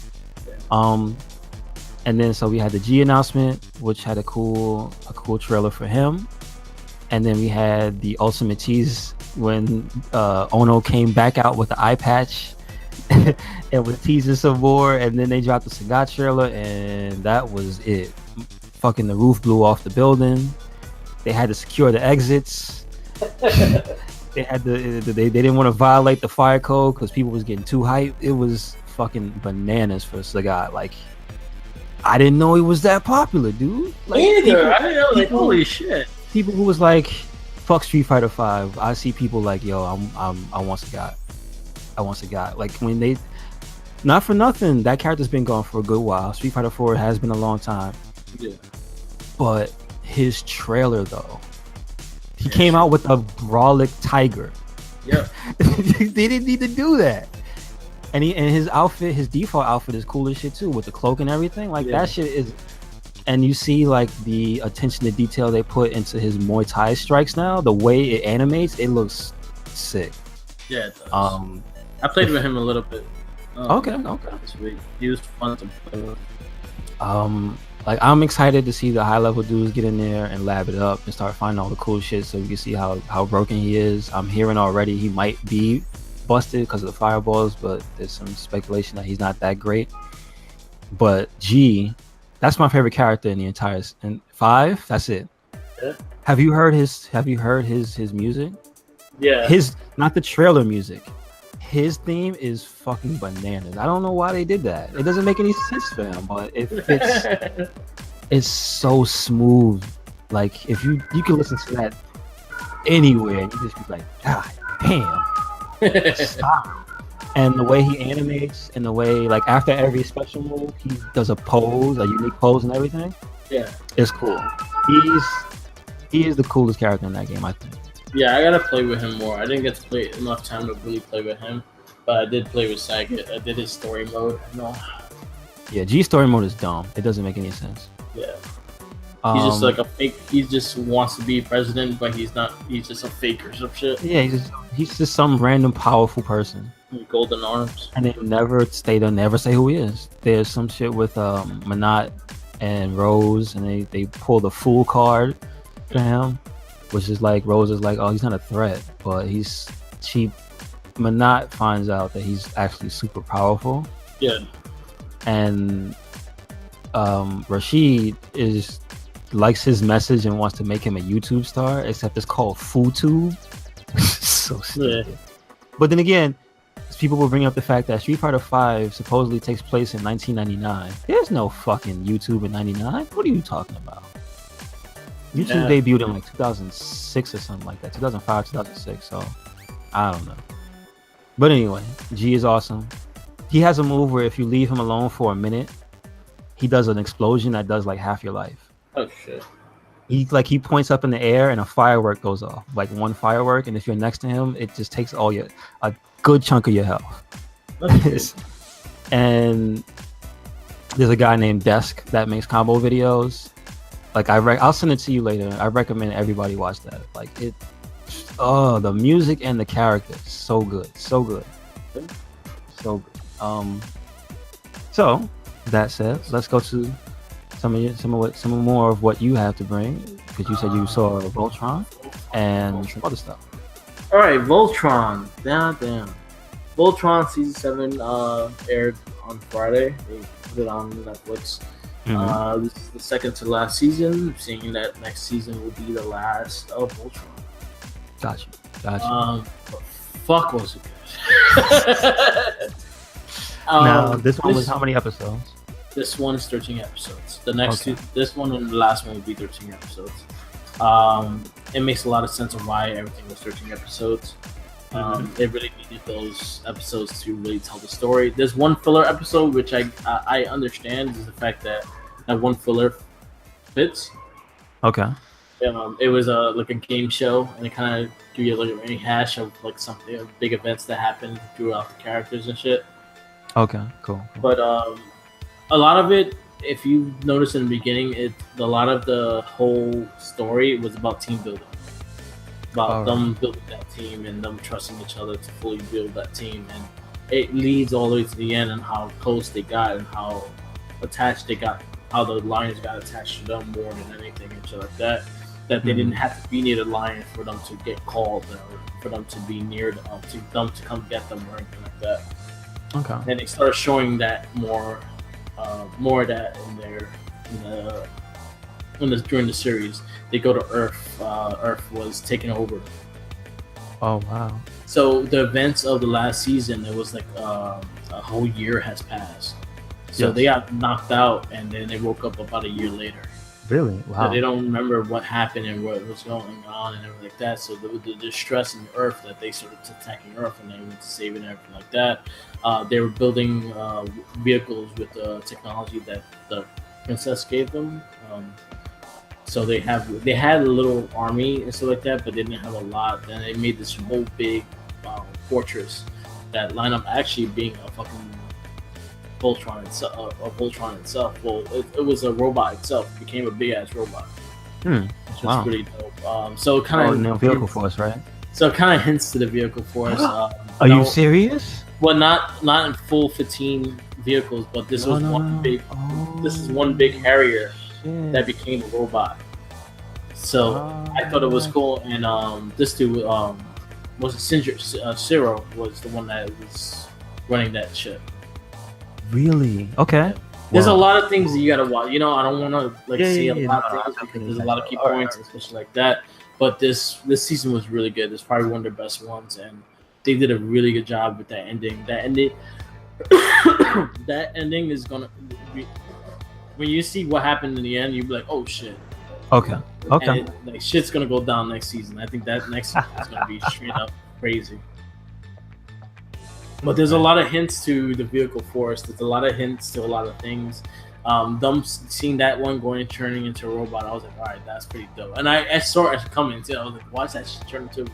And then so we had the G announcement, which had a cool trailer for him. And then we had the ultimate tease when Ono came back out with the eye patch and was teasing some more. And then they dropped the Sagat trailer, and that was it. Fucking the roof blew off the building. They had to secure the exits. They didn't want to violate the fire code because people was getting too hyped. It was fucking bananas for Sagat. Like, I didn't know he was that popular, dude. Like, I didn't know. Like, holy shit. People who was like, fuck Street Fighter 5. I see people like, yo, I want Sagat. I want Sagat. Like, when they, not for nothing, that character's been gone for a good while. Street Fighter 4 has been a long time. Yeah. But his trailer though, he came out with a Brawlic Tiger. Yeah. They didn't need to do that. And his outfit, his default outfit is cool as shit too, with the cloak and everything. Like that shit is. And you see like the attention to detail they put into his Muay Thai strikes now. The way it animates, it looks sick. Yeah, it does. I played with him a little bit. Okay. Sweet. He was fun to play with. Like I'm excited to see the high level dudes get in there and lab it up and start finding all the cool shit, so we can see how broken he is. I'm hearing already he might be busted because of the fireballs, but there's some speculation that he's not that great. But G, that's my favorite character in the entire. And 5, that's it. Yeah. Have you heard his music? Yeah. His, not the trailer music. His theme is fucking bananas. I don't know why they did that. It doesn't make any sense for him, but it fits. It's so smooth. Like if you can listen to that anywhere and you just be like, God damn. Stop. And the way he animates and the way like after every special move he does a pose, a unique pose and everything. Yeah. It's cool. He is the coolest character in that game, I think. Yeah, I gotta play with him more. I didn't get to play enough time to really play with him, but I did play with Sagat. I did his story mode. No. Yeah, G story mode is dumb. It doesn't make any sense. Yeah. He's just like a fake. He just wants to be president, but he's not. He's just a fake or some shit. Yeah, he's just some random powerful person. Golden arms. And they'll never say who he is. There's some shit with Manat and Rose, and they pull the fool card for him, which is like Rose is like, oh, he's not a threat, but he's cheap. Manat finds out that he's actually super powerful. Yeah. And Rashid likes his message and wants to make him a YouTube star, except it's called FooTube. So stupid. Yeah. But then again, people will bring up the fact that Street Fighter V supposedly takes place in 1999. There's no fucking YouTube in 99. What are you talking about? YouTube debuted in like 2006 or something like that. 2005, 2006. So I don't know. But anyway, G is awesome. He has a move where if you leave him alone for a minute, he does an explosion that does like half your life. Oh shit. He points up in the air and a firework goes off, like one firework, and if you're next to him, it just takes a good chunk of your health. And there's a guy named Desk that makes combo videos. Like I'll send it to you later. I recommend everybody watch that. Like the music and the characters, so good. So that said, let's go to some more of what you have to bring, because you said you saw Voltron and some other stuff. All right, Voltron. Damn. Voltron season 7 aired on Friday. They put it on Netflix. This is the second to last season. Seeing that next season will be the last of Voltron. Gotcha. But fuck, was it good? Now, this one was how many episodes? This one is 13 episodes. The next two, this one and the last one will be 13 episodes. It makes a lot of sense of why everything was 13 episodes. They really needed those episodes to really tell the story. There's one filler episode which I understand, is the fact that one filler fits. Okay. It was like a game show, and it kind of give you like a rehash of like something big events that happened throughout the characters and shit. Okay, cool. But a lot of it, if you notice in the beginning, a lot of the whole story was about team building. About them building that team and them trusting each other to fully build that team. And it leads all the way to the end and how close they got and how attached they got, how the Lions got attached to them more than anything and shit like that. That they didn't have to be near the Lions for them to get called or for them to be near them, to come get them or anything like that. Okay. And they started showing that more of that during the series. They go to Earth. Earth was taken over. Oh wow! So the events of the last season, it was like a whole year has passed. So they got knocked out, and then they woke up about a year later. Really? Wow. So they don't remember what happened and what was going on and everything like that. So the distress in Earth that they started attacking Earth and they went to save it and everything like that. They were building vehicles with the technology that the princess gave them. So they had a little army and stuff like that, but they didn't have a lot. Then they made this whole big fortress that lined up actually being a fucking Voltron itself. Well, it was a robot itself. It became a big ass robot. Which was pretty dope. So it kind of vehicle force, right? So it kind of hints to the vehicle force. Are you serious? Well, not in full 15 vehicles, but this was one big. This is one big Harrier that became a robot. So I thought it was cool, and this dude was Zero was the one that was running that ship. Really? Okay. There's a lot of things that you gotta watch. I don't want to see a lot of things because there's a lot of key points, especially like that. But this season was really good. It's probably one of their best ones, and they did a really good job with that ending. That ending is gonna be, when you see what happened in the end, you'll be like, oh shit. Okay. And shit's gonna go down next season. I think that next season is gonna be straight up crazy. But there's a lot of hints to the vehicle force. There's a lot of hints to a lot of things. Them seeing that one turning into a robot, I was like, all right, that's pretty dope. And I saw it coming too. I was like, watch that shit turn into.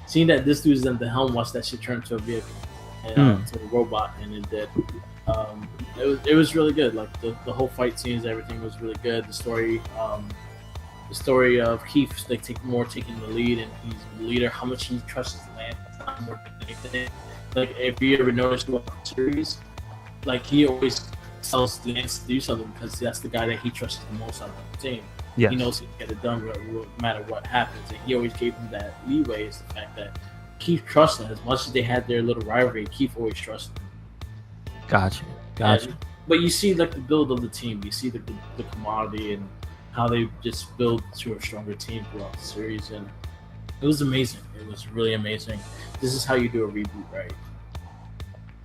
Seeing that this dude's at the helm, watch that shit turn into a vehicle, and to a robot, and it did. It was really good. Like the whole fight scenes, everything was really good. The story of Keith taking the lead, and he's the leader. How much he trusts Lance more than anything. Like if you ever noticed throughout the series, like he always tells Lance to do something because that's the guy that he trusts the most out of the team. He knows he can get it done no matter what happens, and he always gave him that leeway. Is the fact that Keith trusted him as much as they had their little rivalry. Keith always trusted him. Gotcha. But you see like the build of the team. You see the commodity and how they just build to a stronger team throughout the series, and it was amazing. It was really amazing. This is how you do a reboot, right?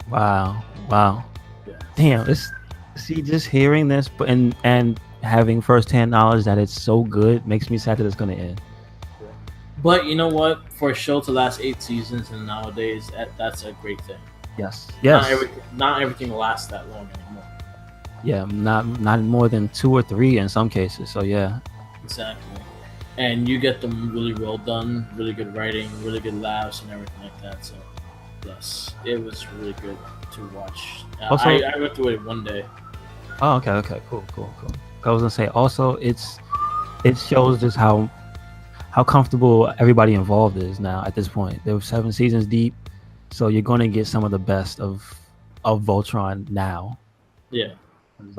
Wow. Wow. Yeah. Damn. Just hearing this, but and having firsthand knowledge that it's so good makes me sad that it's gonna end. But you know what? For a show to last 8 seasons and nowadays, that's a great thing. Yes. Not everything lasts that long anymore. Yeah. Not more than 2 or 3 in some cases. So yeah. Exactly. And you get them really well done, really good writing, really good laughs, and everything like that. So, yes, it was really good to watch. Also, I went through it one day. Oh, okay, cool. I was gonna say also it shows just how comfortable everybody involved is now at this point. There were 7 seasons deep, so you're gonna get some of the best of Voltron now. Yeah.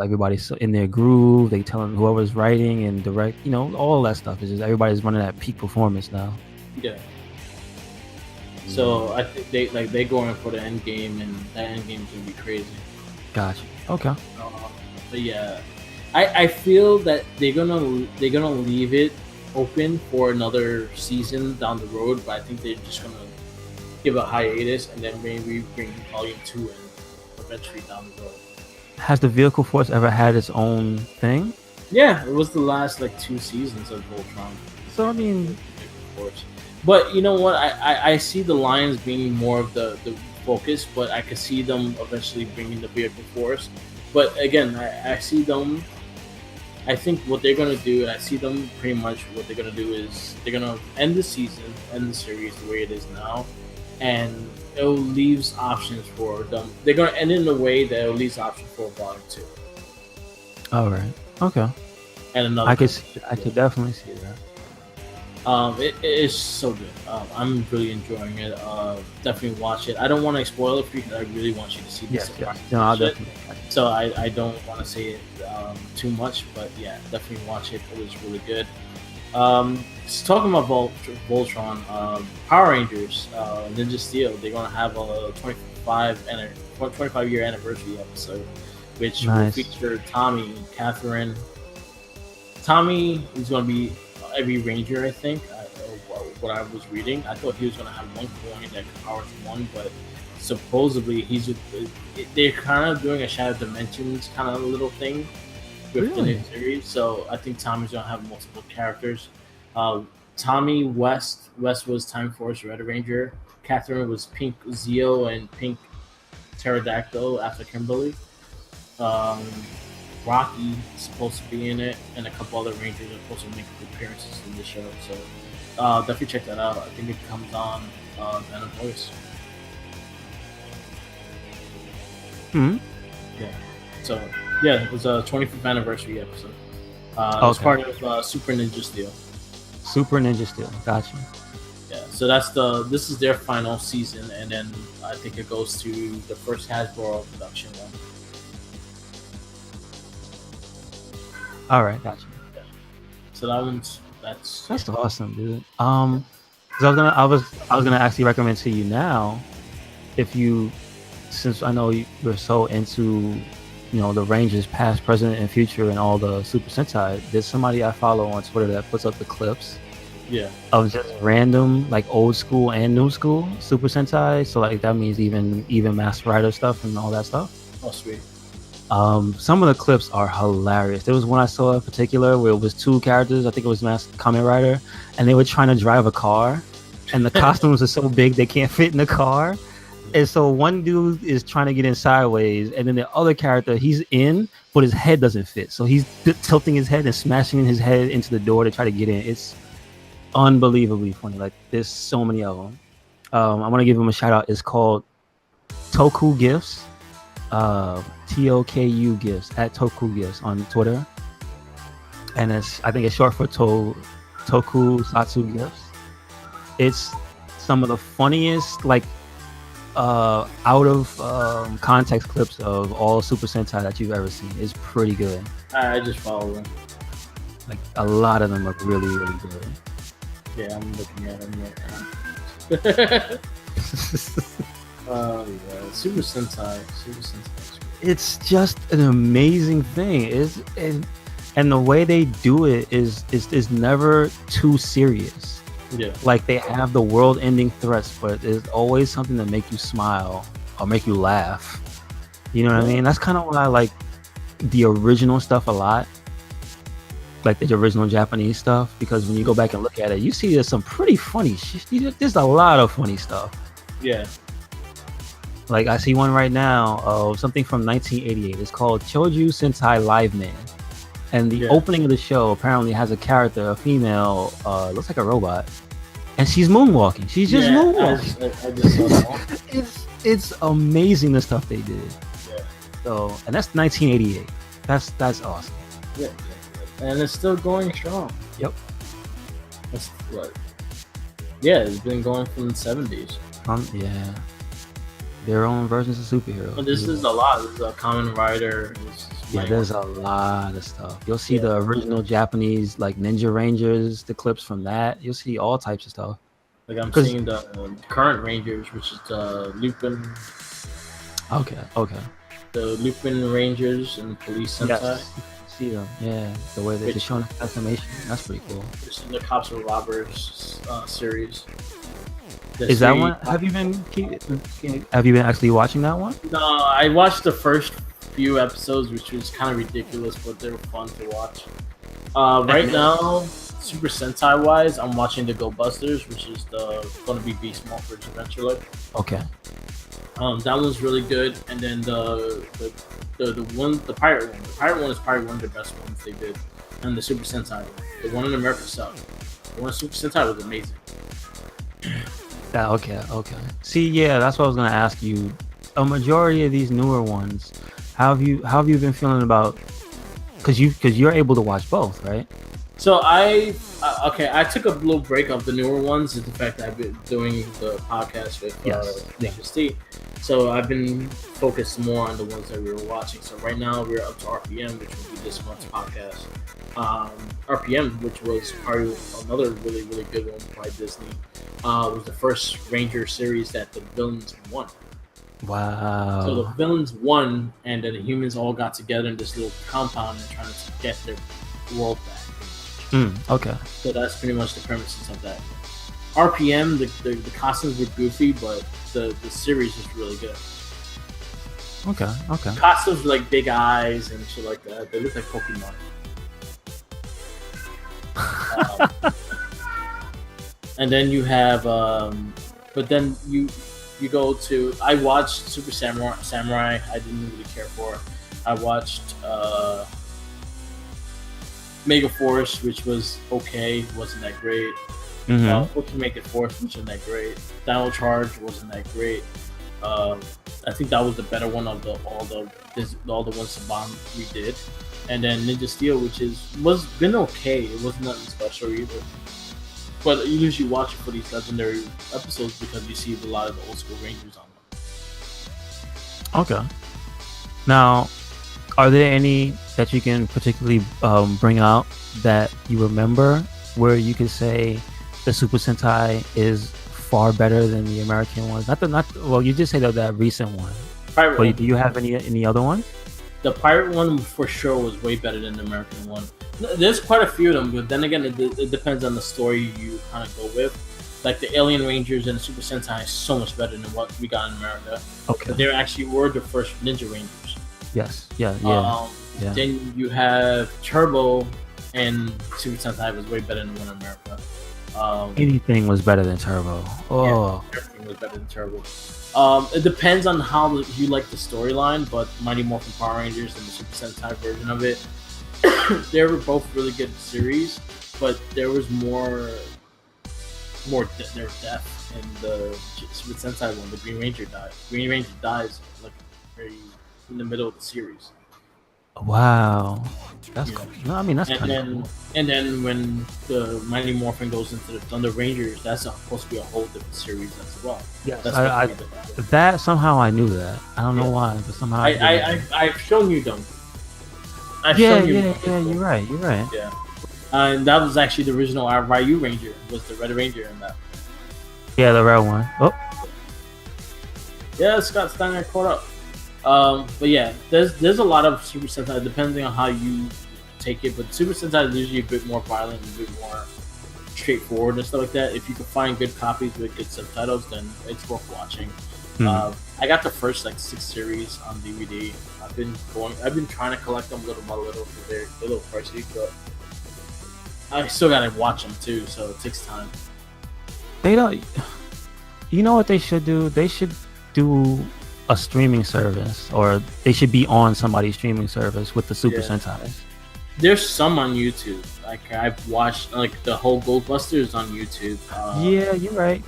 Everybody's in their groove. They telling whoever's writing and direct, all that stuff is just everybody's running at peak performance now. Yeah. So I think they going for the end game, and that end game is gonna be crazy. Gotcha. Okay. But yeah, I feel that they're gonna leave it open for another season down the road, but I think they're just gonna give a hiatus and then maybe bring Volume 2 in eventually down the road. Has the Vehicle Force ever had its own thing? Yeah, it was the last 2 seasons of Voltron. So I mean, but you know what? I see the Lions being more of the focus, but I could see them eventually bringing the Vehicle Force. But again, I see them. I think what they're gonna do, I see them pretty much. What they're gonna do is they're gonna end the season, end the series the way it is now, and it leaves options for them. They're gonna end it in a way that it leaves options for Volume 2. All right. Okay. And another. I could definitely see that. It is so good. I'm really enjoying it. Definitely watch it. I don't want to spoil it for you because I really want you to see this. Yes. No, I'll definitely. So I don't want to say it too much, but yeah, definitely watch it. It was really good. Just talking about Voltron, Power Rangers, Ninja Steel, they're gonna have a 25 year anniversary episode, which will feature Tommy, Catherine. Tommy is gonna be every Ranger, I think. What I was reading, I thought he was gonna have one coin that powers one, but supposedly they're kind of doing a Shadow Dimensions kind of little thing with the new series. So I think Tommy's gonna have multiple characters. Tommy West was Time Force Red Ranger. Catherine was Pink Zeo and Pink Pterodactyl after Kimberly. Rocky is supposed to be in it, and a couple other Rangers are supposed to make appearances in the show. So definitely check that out. I think it comes on end of August. Yeah. So yeah, it was a 25th anniversary episode. It was part of Super Ninja Steel. Super Ninja Steel. Gotcha. Yeah. So this is their final season, and then I think it goes to the first Hasbro production one. All right, gotcha. Yeah. So that's awesome, dude. So I was gonna actually recommend to you now, since I know you're so into, the Rangers past, present, and future, and all the Super Sentai. There's somebody I follow on Twitter that puts up the clips. Yeah. Of just random, old school and new school Super Sentai. So that means even Master Rider stuff and all that stuff. Oh, sweet. Some of the clips are hilarious. There was one I saw in particular where it was 2 characters. I think it was Kamen Rider, and they were trying to drive a car, and the costumes are so big they can't fit in the car. And so one dude is trying to get in sideways, and then the other character, he's in, but his head doesn't fit. So he's tilting his head and smashing his head into the door to try to get in. It's unbelievably funny. There's so many of them. I want to give him a shout out. It's called Toku Gifts. TOKU Gifts at Toku Gifts on Twitter, and I think it's short for Toku Satsu Gifts. It's some of the funniest out of context clips of all Super Sentai that you've ever seen. It's pretty good. I just follow them. A lot of them are really, really good. Yeah, I'm looking at them right now. Oh yeah, Super Sentai. It's just an amazing thing. And the way they do it is never too serious. Yeah. They have the world-ending threats, but there's always something to make you smile or make you laugh. You know what I mean? That's kind of why I like the original stuff a lot, like the original Japanese stuff, because when you go back and look at it, you see there's some pretty funny shit. There's a lot of funny stuff. Yeah. Like I see one right now of something from 1988. It's called Choju Sentai Live Man. And the opening of the show apparently has a character, a female, looks like a robot. And she's moonwalking. She's just moonwalking. I just saw that one. It's amazing the stuff they did. Yeah. So, and that's 1988. That's awesome. Yeah. And it's still going strong. Yep. That's what. Yeah, it's been going from the 70s. Yeah. Their own versions of superheroes. But this is a lot. There's a Kamen Rider. There's a lot of stuff. You'll see the original Japanese, like Ninja Rangers, the clips from that. You'll see all types of stuff. Like I'm seeing the current Rangers, which is the Lupin. Okay. The Lupin Rangers and Police Sentai. Yes. See them, yeah. The way they're showing the transformation, that's pretty cool. This is the Cops and Robbers series. Is that one? Have you been actually watching that one? No, I watched the first few episodes, which was kind of ridiculous, but they were fun to watch. Right now, Super Sentai wise, I'm watching the Go Busters, which is going to be Beast Morphers eventually. Okay. That one's really good, and then the pirate one. The pirate one is probably one of the best ones they did, and the Super Sentai one. The one in America sucked. The one in Super Sentai was amazing. Okay. See, yeah, that's what I was gonna ask you. A majority of these newer ones, how have you been feeling about? Because you're able to watch both, right? So I took a little break of the newer ones. Is the fact that I've been doing the podcast with Steve. So I've been focused more on the ones that we were watching. So right now we're up to RPM, which will be this month's podcast. RPM, which was probably another really, really good one by Disney, was the first Ranger series that the villains won. Wow. So the villains won, and then the humans all got together in this little compound and trying to get their world back. Okay. So that's pretty much the premises of that. RPM, the costumes were goofy, but the series was really good. Okay. Costumes were like big eyes and shit like that. They look like Pokemon. And then you have, but then you go to. I watched Super Samurai. I didn't really care for. I watched Mega Force, which was okay. Wasn't that great. Ultimate Force wasn't that great. Dino Charge wasn't that great. I think that was the better one of all the ones Saban we did. And then Ninja Steel, which was been okay. It wasn't nothing special either. But you usually watch it for these legendary episodes because you see a lot of the old school Rangers on them. Okay. Now, are there any that you can particularly bring out that you remember where you could say the Super Sentai is far better than the American ones? Well, you just say that recent one. Pirate one. Do you have any other ones? The pirate one for sure was way better than the American one. There's quite a few of them, but then again, it depends on the story you kind of go with. Like the Alien Rangers and the Super Sentai is so much better than what we got in America. Okay. But they actually were the first Ninja Rangers. Yes. Yeah. Then you have Turbo, and Super Sentai was way better than the one in America. Anything was better than Turbo. Oh. Yeah, everything was better than Turbo. It depends on how you like the storyline, but Mighty Morphin Power Rangers and the Super Sentai version of it, they were both really good series, but there was more death in the Super Sentai one. The Green Ranger died. Green Ranger dies like very in the middle of the series. Wow, that's cool. No, I mean that's kind of cool. And then when the Mighty Morphin goes into the Thunder Rangers, that's supposed to be a whole different series as well. Yeah, that somehow I knew that. I don't know why, but somehow I've shown you them. You're right. Yeah, and that was actually the original Ryu Ranger. Was the Red Ranger in that? Yeah, the red one. Oh, yeah, Scott Steiner caught up. But yeah, there's a lot of Super Sentai depending on how you take it. But Super Sentai is usually a bit more violent and a bit more straightforward and stuff like that. If you can find good copies with good subtitles, then it's worth watching. I got the first like 6 series on DVD. I've been trying to collect them little by little because they're a little pricey, but I still gotta watch them too, so it takes time. They don't. You know what they should do? They should do a streaming service, or they should be on somebody's streaming service with the Super Sentais. There's some on YouTube. Like I've watched, like the whole Goldbusters on YouTube. Yeah, you're right.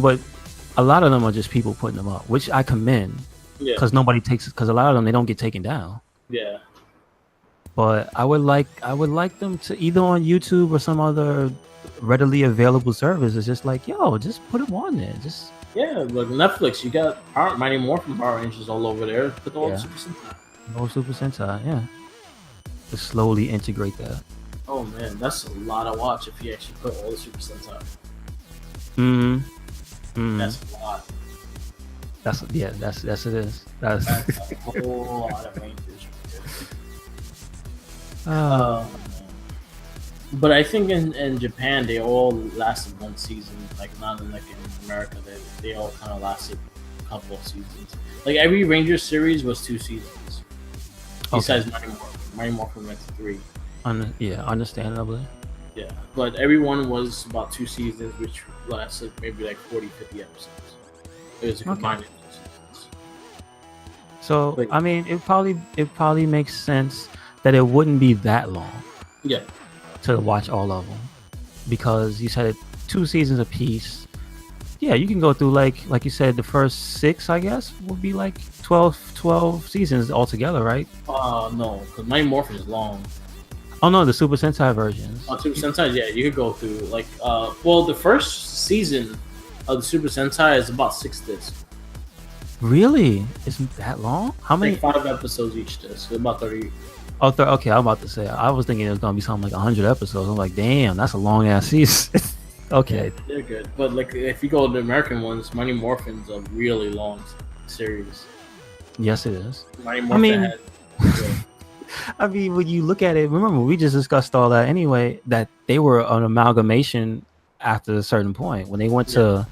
But a lot of them are just people putting them up, which I commend. Yeah. Because nobody takes it. Because a lot of them, they don't get taken down. Yeah. But I would like them to either on YouTube or some other readily available service. It's just like, yo, just put them on there. Just like Netflix, you got Mighty Morphin Power Rangers all over there. Put all the Super Sentai. No Super Sentai, yeah. To slowly integrate that. Oh man, that's a lot of watch if you actually put all the Super Sentai. That's a lot. That's it is. That's a whole lot of Rangers. But I think in Japan they all lasted one season. Like not in America, they all kind of lasted a couple of seasons. Like every Ranger series was 2 seasons. Besides Mighty Morphin went to 3. Understandably. Yeah, but every one was about 2 seasons, which lasted maybe like 40, 50 episodes. It was a combined 2 seasons. So I mean, it probably makes sense that it wouldn't be that long. Yeah. To watch all of them, because you said 2 seasons a piece. Yeah, you can go through like you said, the first 6, I guess, would be like 12 seasons altogether, right? No, because Mighty Morphin is long. Oh no, the Super Sentai versions. Super Sentai, yeah, you could go through the first season of the Super Sentai is about 6 discs. Really? Isn't that long? How many? 5 episodes each disc, so about 30. Okay, I'm about to say. I was thinking it was gonna be something like 100 episodes. I'm like, damn, that's a long ass season. Okay, yeah, they're good, but like if you go to the American ones, Mighty Morphin's a really long series. Yes, it is. Mighty Morphin I mean, when you look at it, remember we just discussed all that anyway. That they were an amalgamation after a certain point when they went to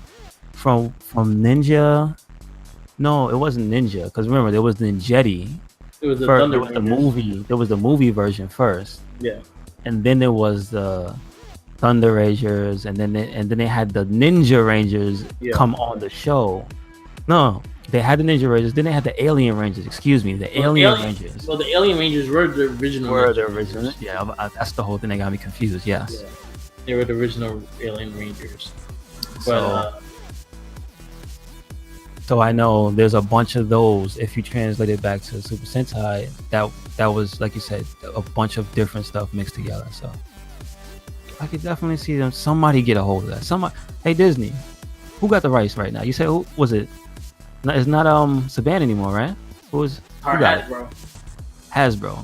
from Ninja. No, it wasn't Ninja, because remember there was Ninjetti. It was the movie. There was the movie version first. Yeah. And then there was the Thunder Rangers, and then they had the Ninja Rangers come on the show. No, they had the Ninja Rangers. Then they had the Alien Rangers. Excuse me, the Alien Rangers. Well, the Alien Rangers were the original. Yeah, that's the whole thing that got me confused. Yes. Yeah. They were the original Alien Rangers. But so I know there's a bunch of those. If you translate it back to Super Sentai, that was, like you said, a bunch of different stuff mixed together. So I could definitely see them. Somebody get a hold of that. Hey Disney, who got the rights right now? You said who was it? It's not Saban anymore, right? Who got it? Hasbro.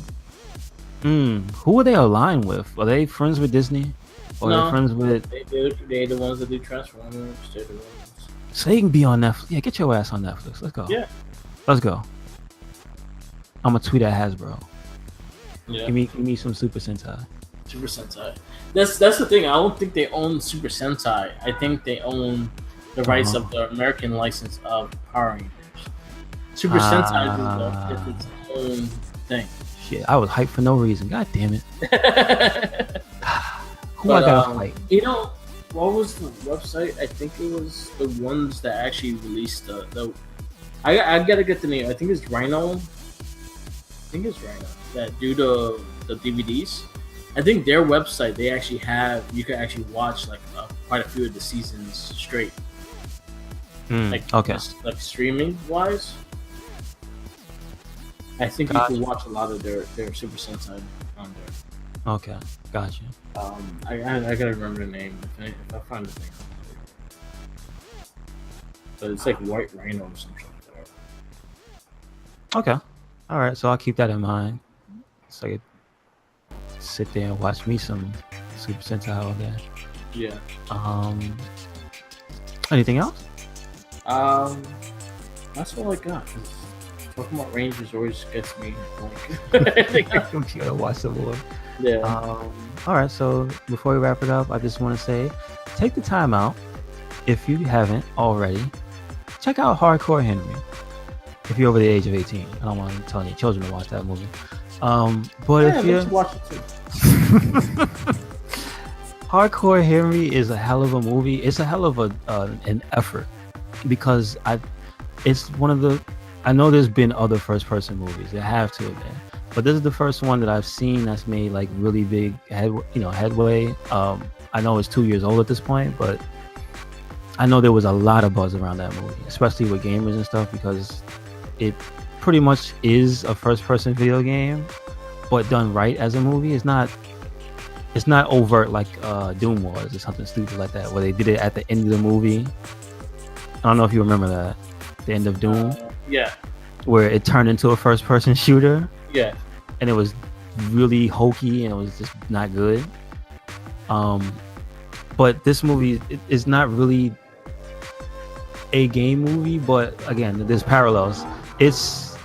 Who are they aligned with? Are they friends with Disney? Or no, are they friends with? They're the ones that do Transformers. They're the ones. So you can be on Netflix. Yeah, get your ass on Netflix. Let's go. Yeah. Let's go. I'm gonna tweet at Hasbro. Yeah. Give me some Super Sentai. Super Sentai. That's the thing. I don't think they own Super Sentai. I think they own the rights of the American license of Power Rangers. Super Sentai is its own thing. Shit, I was hyped for no reason. God damn it. Who I gotta fight? You know, what was the website? I think it was the ones that actually released the I gotta get the name. I think it's Rhino. That do the DVDs. I think their website, they actually you can actually watch like quite a few of the seasons straight. Okay. Like streaming wise, I think you can watch a lot of their Super Sentai on there. Okay, gotcha. I gotta remember the name if I find the thing. But it's like White Rhino or something like that. Okay. All right, so I'll keep that in mind. So I could sit there and watch me some Super Sentai all day. Yeah. Anything else? That's all I got. Talking about Rangers always gets me going. I'm gonna watch some more. Yeah. All right, so before we wrap it up, I just want to say, take the time out, if you haven't already, check out Hardcore Henry if you're over the age of 18. I don't want to tell any children to watch that movie. But if you watch it too. Hardcore Henry is a hell of a movie. It's a hell of an effort because it's one of the. I know there's been other first-person movies. There have to have been, but this is the first one that I've seen that's made like really big headway. I know it's 2 years old at this point, but I know there was a lot of buzz around that movie, especially with gamers and stuff, because it pretty much is a first-person video game, but done right as a movie. It's not overt like Doom was or something stupid like that, where they did it at the end of the movie. I don't know if you remember that, the end of Doom. Yeah. Where it turned into a first-person shooter. Yeah. And it was really hokey and it was just not good. But this movie is not really a game movie, but again, there's parallels. It's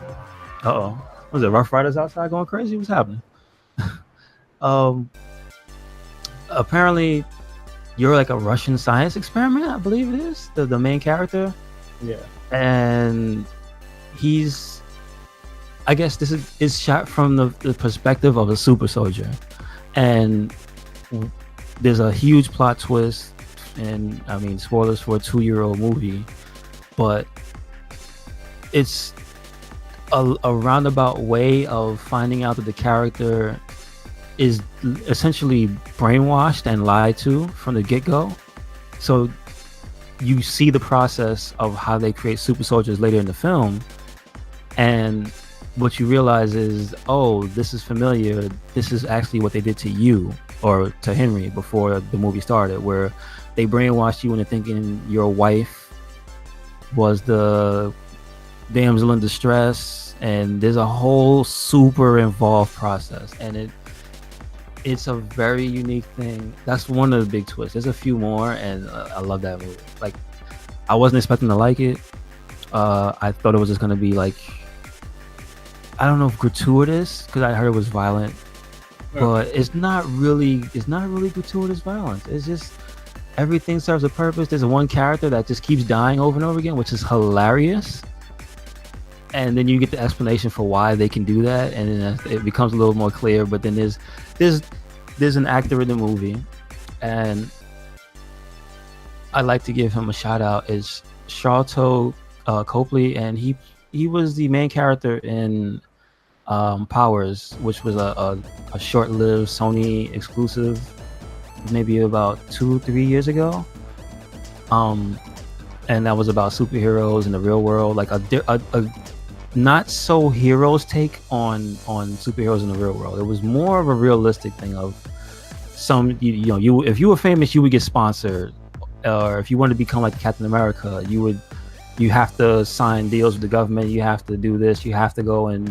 was it Rough Riders outside going crazy? What's happening? Apparently you're like a Russian science experiment, I believe it is, the main character. Yeah. And I guess this is shot from the perspective of a super soldier, and there's a huge plot twist, and I mean spoilers for a 2-year-old movie, but it's a roundabout way of finding out that the character is essentially brainwashed and lied to from the get-go. So you see the process of how they create super soldiers later in the film, and what you realize is, oh, this is familiar. This is actually what they did to you, or to Henry, before the movie started, where they brainwashed you into thinking your wife was the damsel in distress, and there's a whole super involved process, and it's a very unique thing. That's one of the big twists. There's a few more, and I love that movie. Like, I wasn't expecting to like it. I thought it was just gonna be like, I don't know if gratuitous, because I heard it was violent, but it's not really gratuitous violence. It's just everything serves a purpose. There's one character that just keeps dying over and over again, which is hilarious. And then you get the explanation for why they can do that, and then it becomes a little more clear. But then there's an actor in the movie, and I'd like to give him a shout out. Is Charlton Copley, and he was the main character in Powers, which was a short-lived Sony exclusive, maybe about 2-3 years ago. And that was about superheroes in the real world, like a not so heroes take on superheroes in the real world. It was more of a realistic thing of some, you if you were famous, you would get sponsored, or if you wanted to become like Captain America, you have to sign deals with the government. You have to do this. You have to go and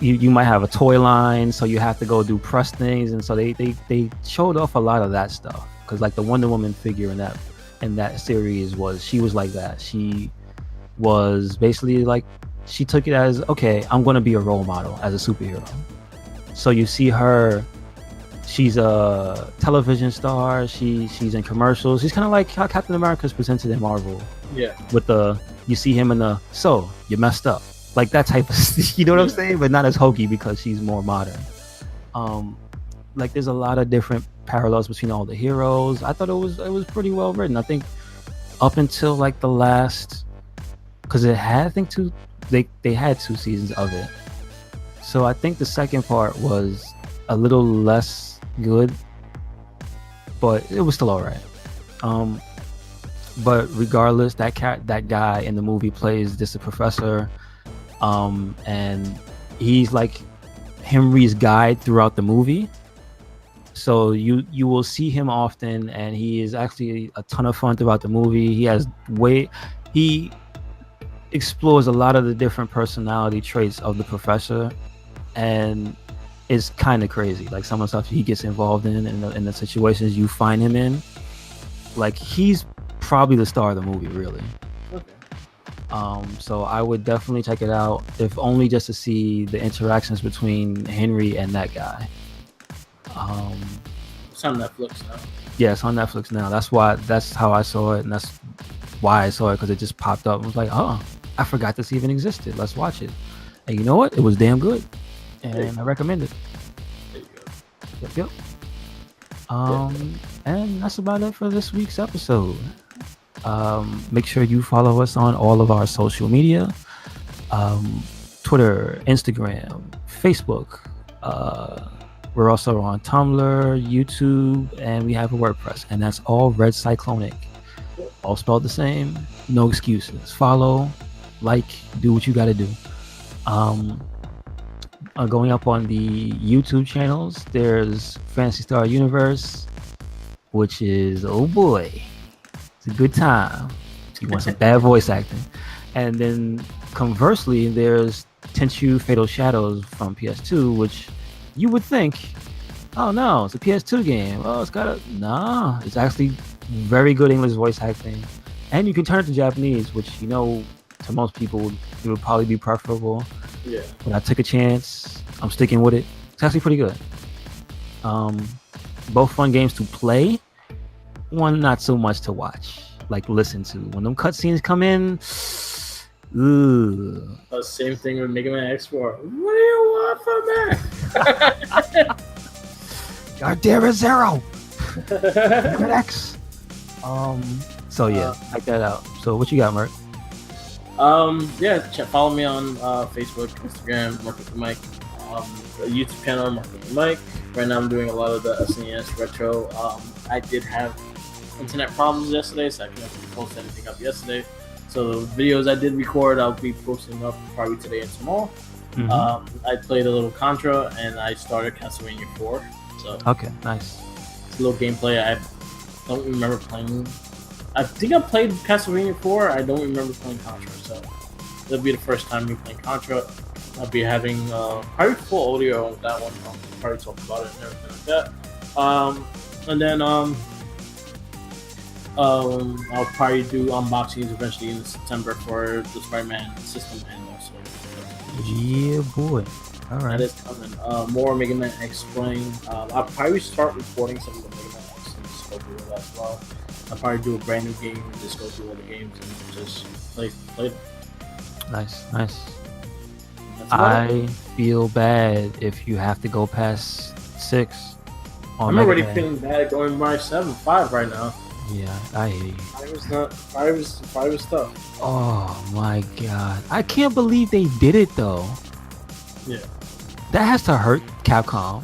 you might have a toy line, so you have to go do press things. And so they showed off a lot of that stuff, because like the Wonder Woman figure in that series she was like that. She was basically like, she took it as, okay, I'm going to be a role model as a superhero. So you see her, she's a television star. She's in commercials. She's kind of like how Captain America is presented in Marvel. Yeah. With you see him in so you messed up, like that type of, you know what I'm saying? But not as hokey, because she's more modern. Like there's a lot of different parallels between all the heroes. I thought it was pretty well written. I think up until like the last, because it had, I think they had 2 seasons of it. So I think the second part was a little less good, but it was still all right. But regardless, that guy in the movie plays just a professor, and he's like Henry's guide throughout the movie. So you will see him often, and he is actually a ton of fun throughout the movie. He explores a lot of the different personality traits of the professor, and it's kind of crazy, like some of the stuff he gets involved in the situations you find him in. Like, he's probably the star of the movie, really. Okay. So I would definitely check it out, if only just to see the interactions between Henry and that guy. It's on Netflix now. Yeah, it's on Netflix now. That's how I saw it, and that's why I saw it, because it just popped up. I was like, oh, I forgot this even existed. Let's watch it. And you know what? It was damn good, and I recommend it. There you go. Yep. And that's about it for this week's episode. Make sure you follow us on all of our social media, Twitter, Instagram, Facebook. We're also on Tumblr, YouTube, and we have a WordPress, and that's all RedCycloneInc. All spelled the same. No excuses. Follow, like, do what you got to do. Going up on the YouTube channels, there's Fantasy Star Universe, which is, oh boy, it's a good time. You want some bad voice acting. And then conversely, there's Tenchu Fatal Shadows from PS2, which you would think, oh no, it's a PS2 game. Oh, it's actually very good English voice acting. And you can turn it to Japanese, which, you know, to most people, it would probably be preferable. Yeah. But I took a chance. I'm sticking with it. It's actually pretty good. Both fun games to play. One not so much to watch, like listen to. When them cutscenes come in, ooh. Same thing with Mega Man X4. What do you want from me? Gardera Zero. Mega Man X. So yeah, check that out. So what you got, Merc? Follow me on Facebook, Instagram, Mark with the Mic, YouTube channel, Mark with the Mic. Right now I'm doing a lot of the SNES retro. I did have internet problems yesterday, so I couldn't post anything up yesterday. So the videos I did record, I'll be posting up probably today and tomorrow. Mm-hmm. I played a little Contra, and I started Castlevania 4. So okay, nice. It's a little gameplay. I don't remember playing. I think I played Castlevania 4. I don't remember playing Contra, so it'll be the first time me playing Contra. I'll be having probably full audio on that one. I'll probably talk about it and everything like that. And then I'll probably do unboxings eventually in September for the Spider-Man system and also. Yeah, boy. All right. That is coming. More Mega Man X playing. I'll probably start recording some of the Mega Man X and just go through that as well. I'll probably do a brand new game and just go through all the games and just play them. Nice. I feel bad if you have to go past 6. I'm already feeling bad going by 5 right now. Yeah, I hear you. 5 was tough. Oh my god. I can't believe they did it though. Yeah. That has to hurt Capcom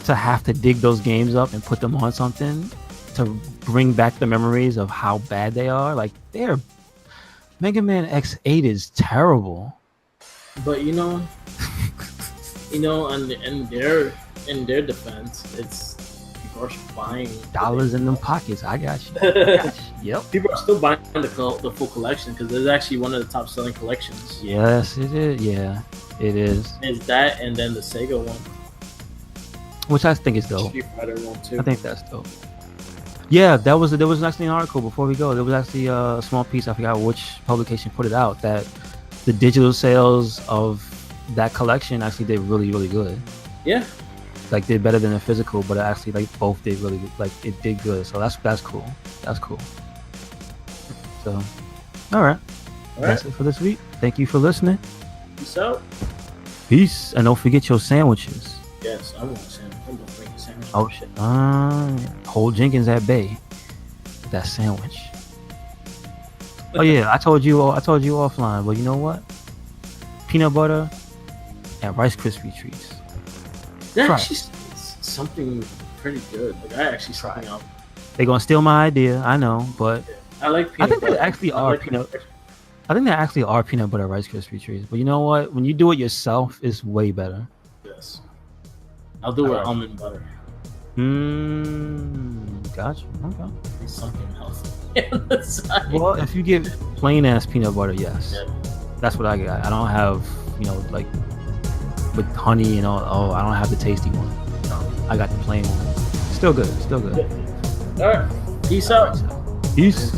to have to dig those games up and put them on something to bring back the memories of how bad they are. Like, Mega Man X8 is terrible. But in their defense, it's people are buying dollars in them pockets. I got you. Yep. People are still buying the full collection because it's actually one of the top selling collections. Yes, it is. Yeah, it is. It's that, and then the Sega one, which I think is dope. Street Fighter one too. I think that's dope. Yeah, there was actually an article before we go. There was actually a small piece. I forgot which publication put it out, that the digital sales of that collection actually did really, really good. Yeah. Like, did better than the physical, but actually, like, both did really, like, it did good. So that's cool. That's cool. So, all right. That's it for this week. Thank you for listening. Peace out. Peace. And don't forget your sandwiches. Yes, I want a sandwich. I'm gonna bring a sandwich. Oh shit. Hold Jenkins at bay. That sandwich. Oh yeah, I told you offline, but you know what? Peanut butter and Rice Krispie treats. That actually something pretty good. Like, I actually something out. They're gonna steal my idea, I know, but I like peanut butter. There actually are peanut. I think there actually are peanut butter Rice Krispie treats, but you know what? When you do it yourself, it's way better. Yes. I'll do it with almond butter. Gotcha. Okay. It's something healthy on the side. Well, if you get plain ass peanut butter, yes. Yeah. That's what I got. I don't have, like with honey and all. Oh, I don't have the tasty one. No, I got the plain one. Still good. All right. Peace out. Peace.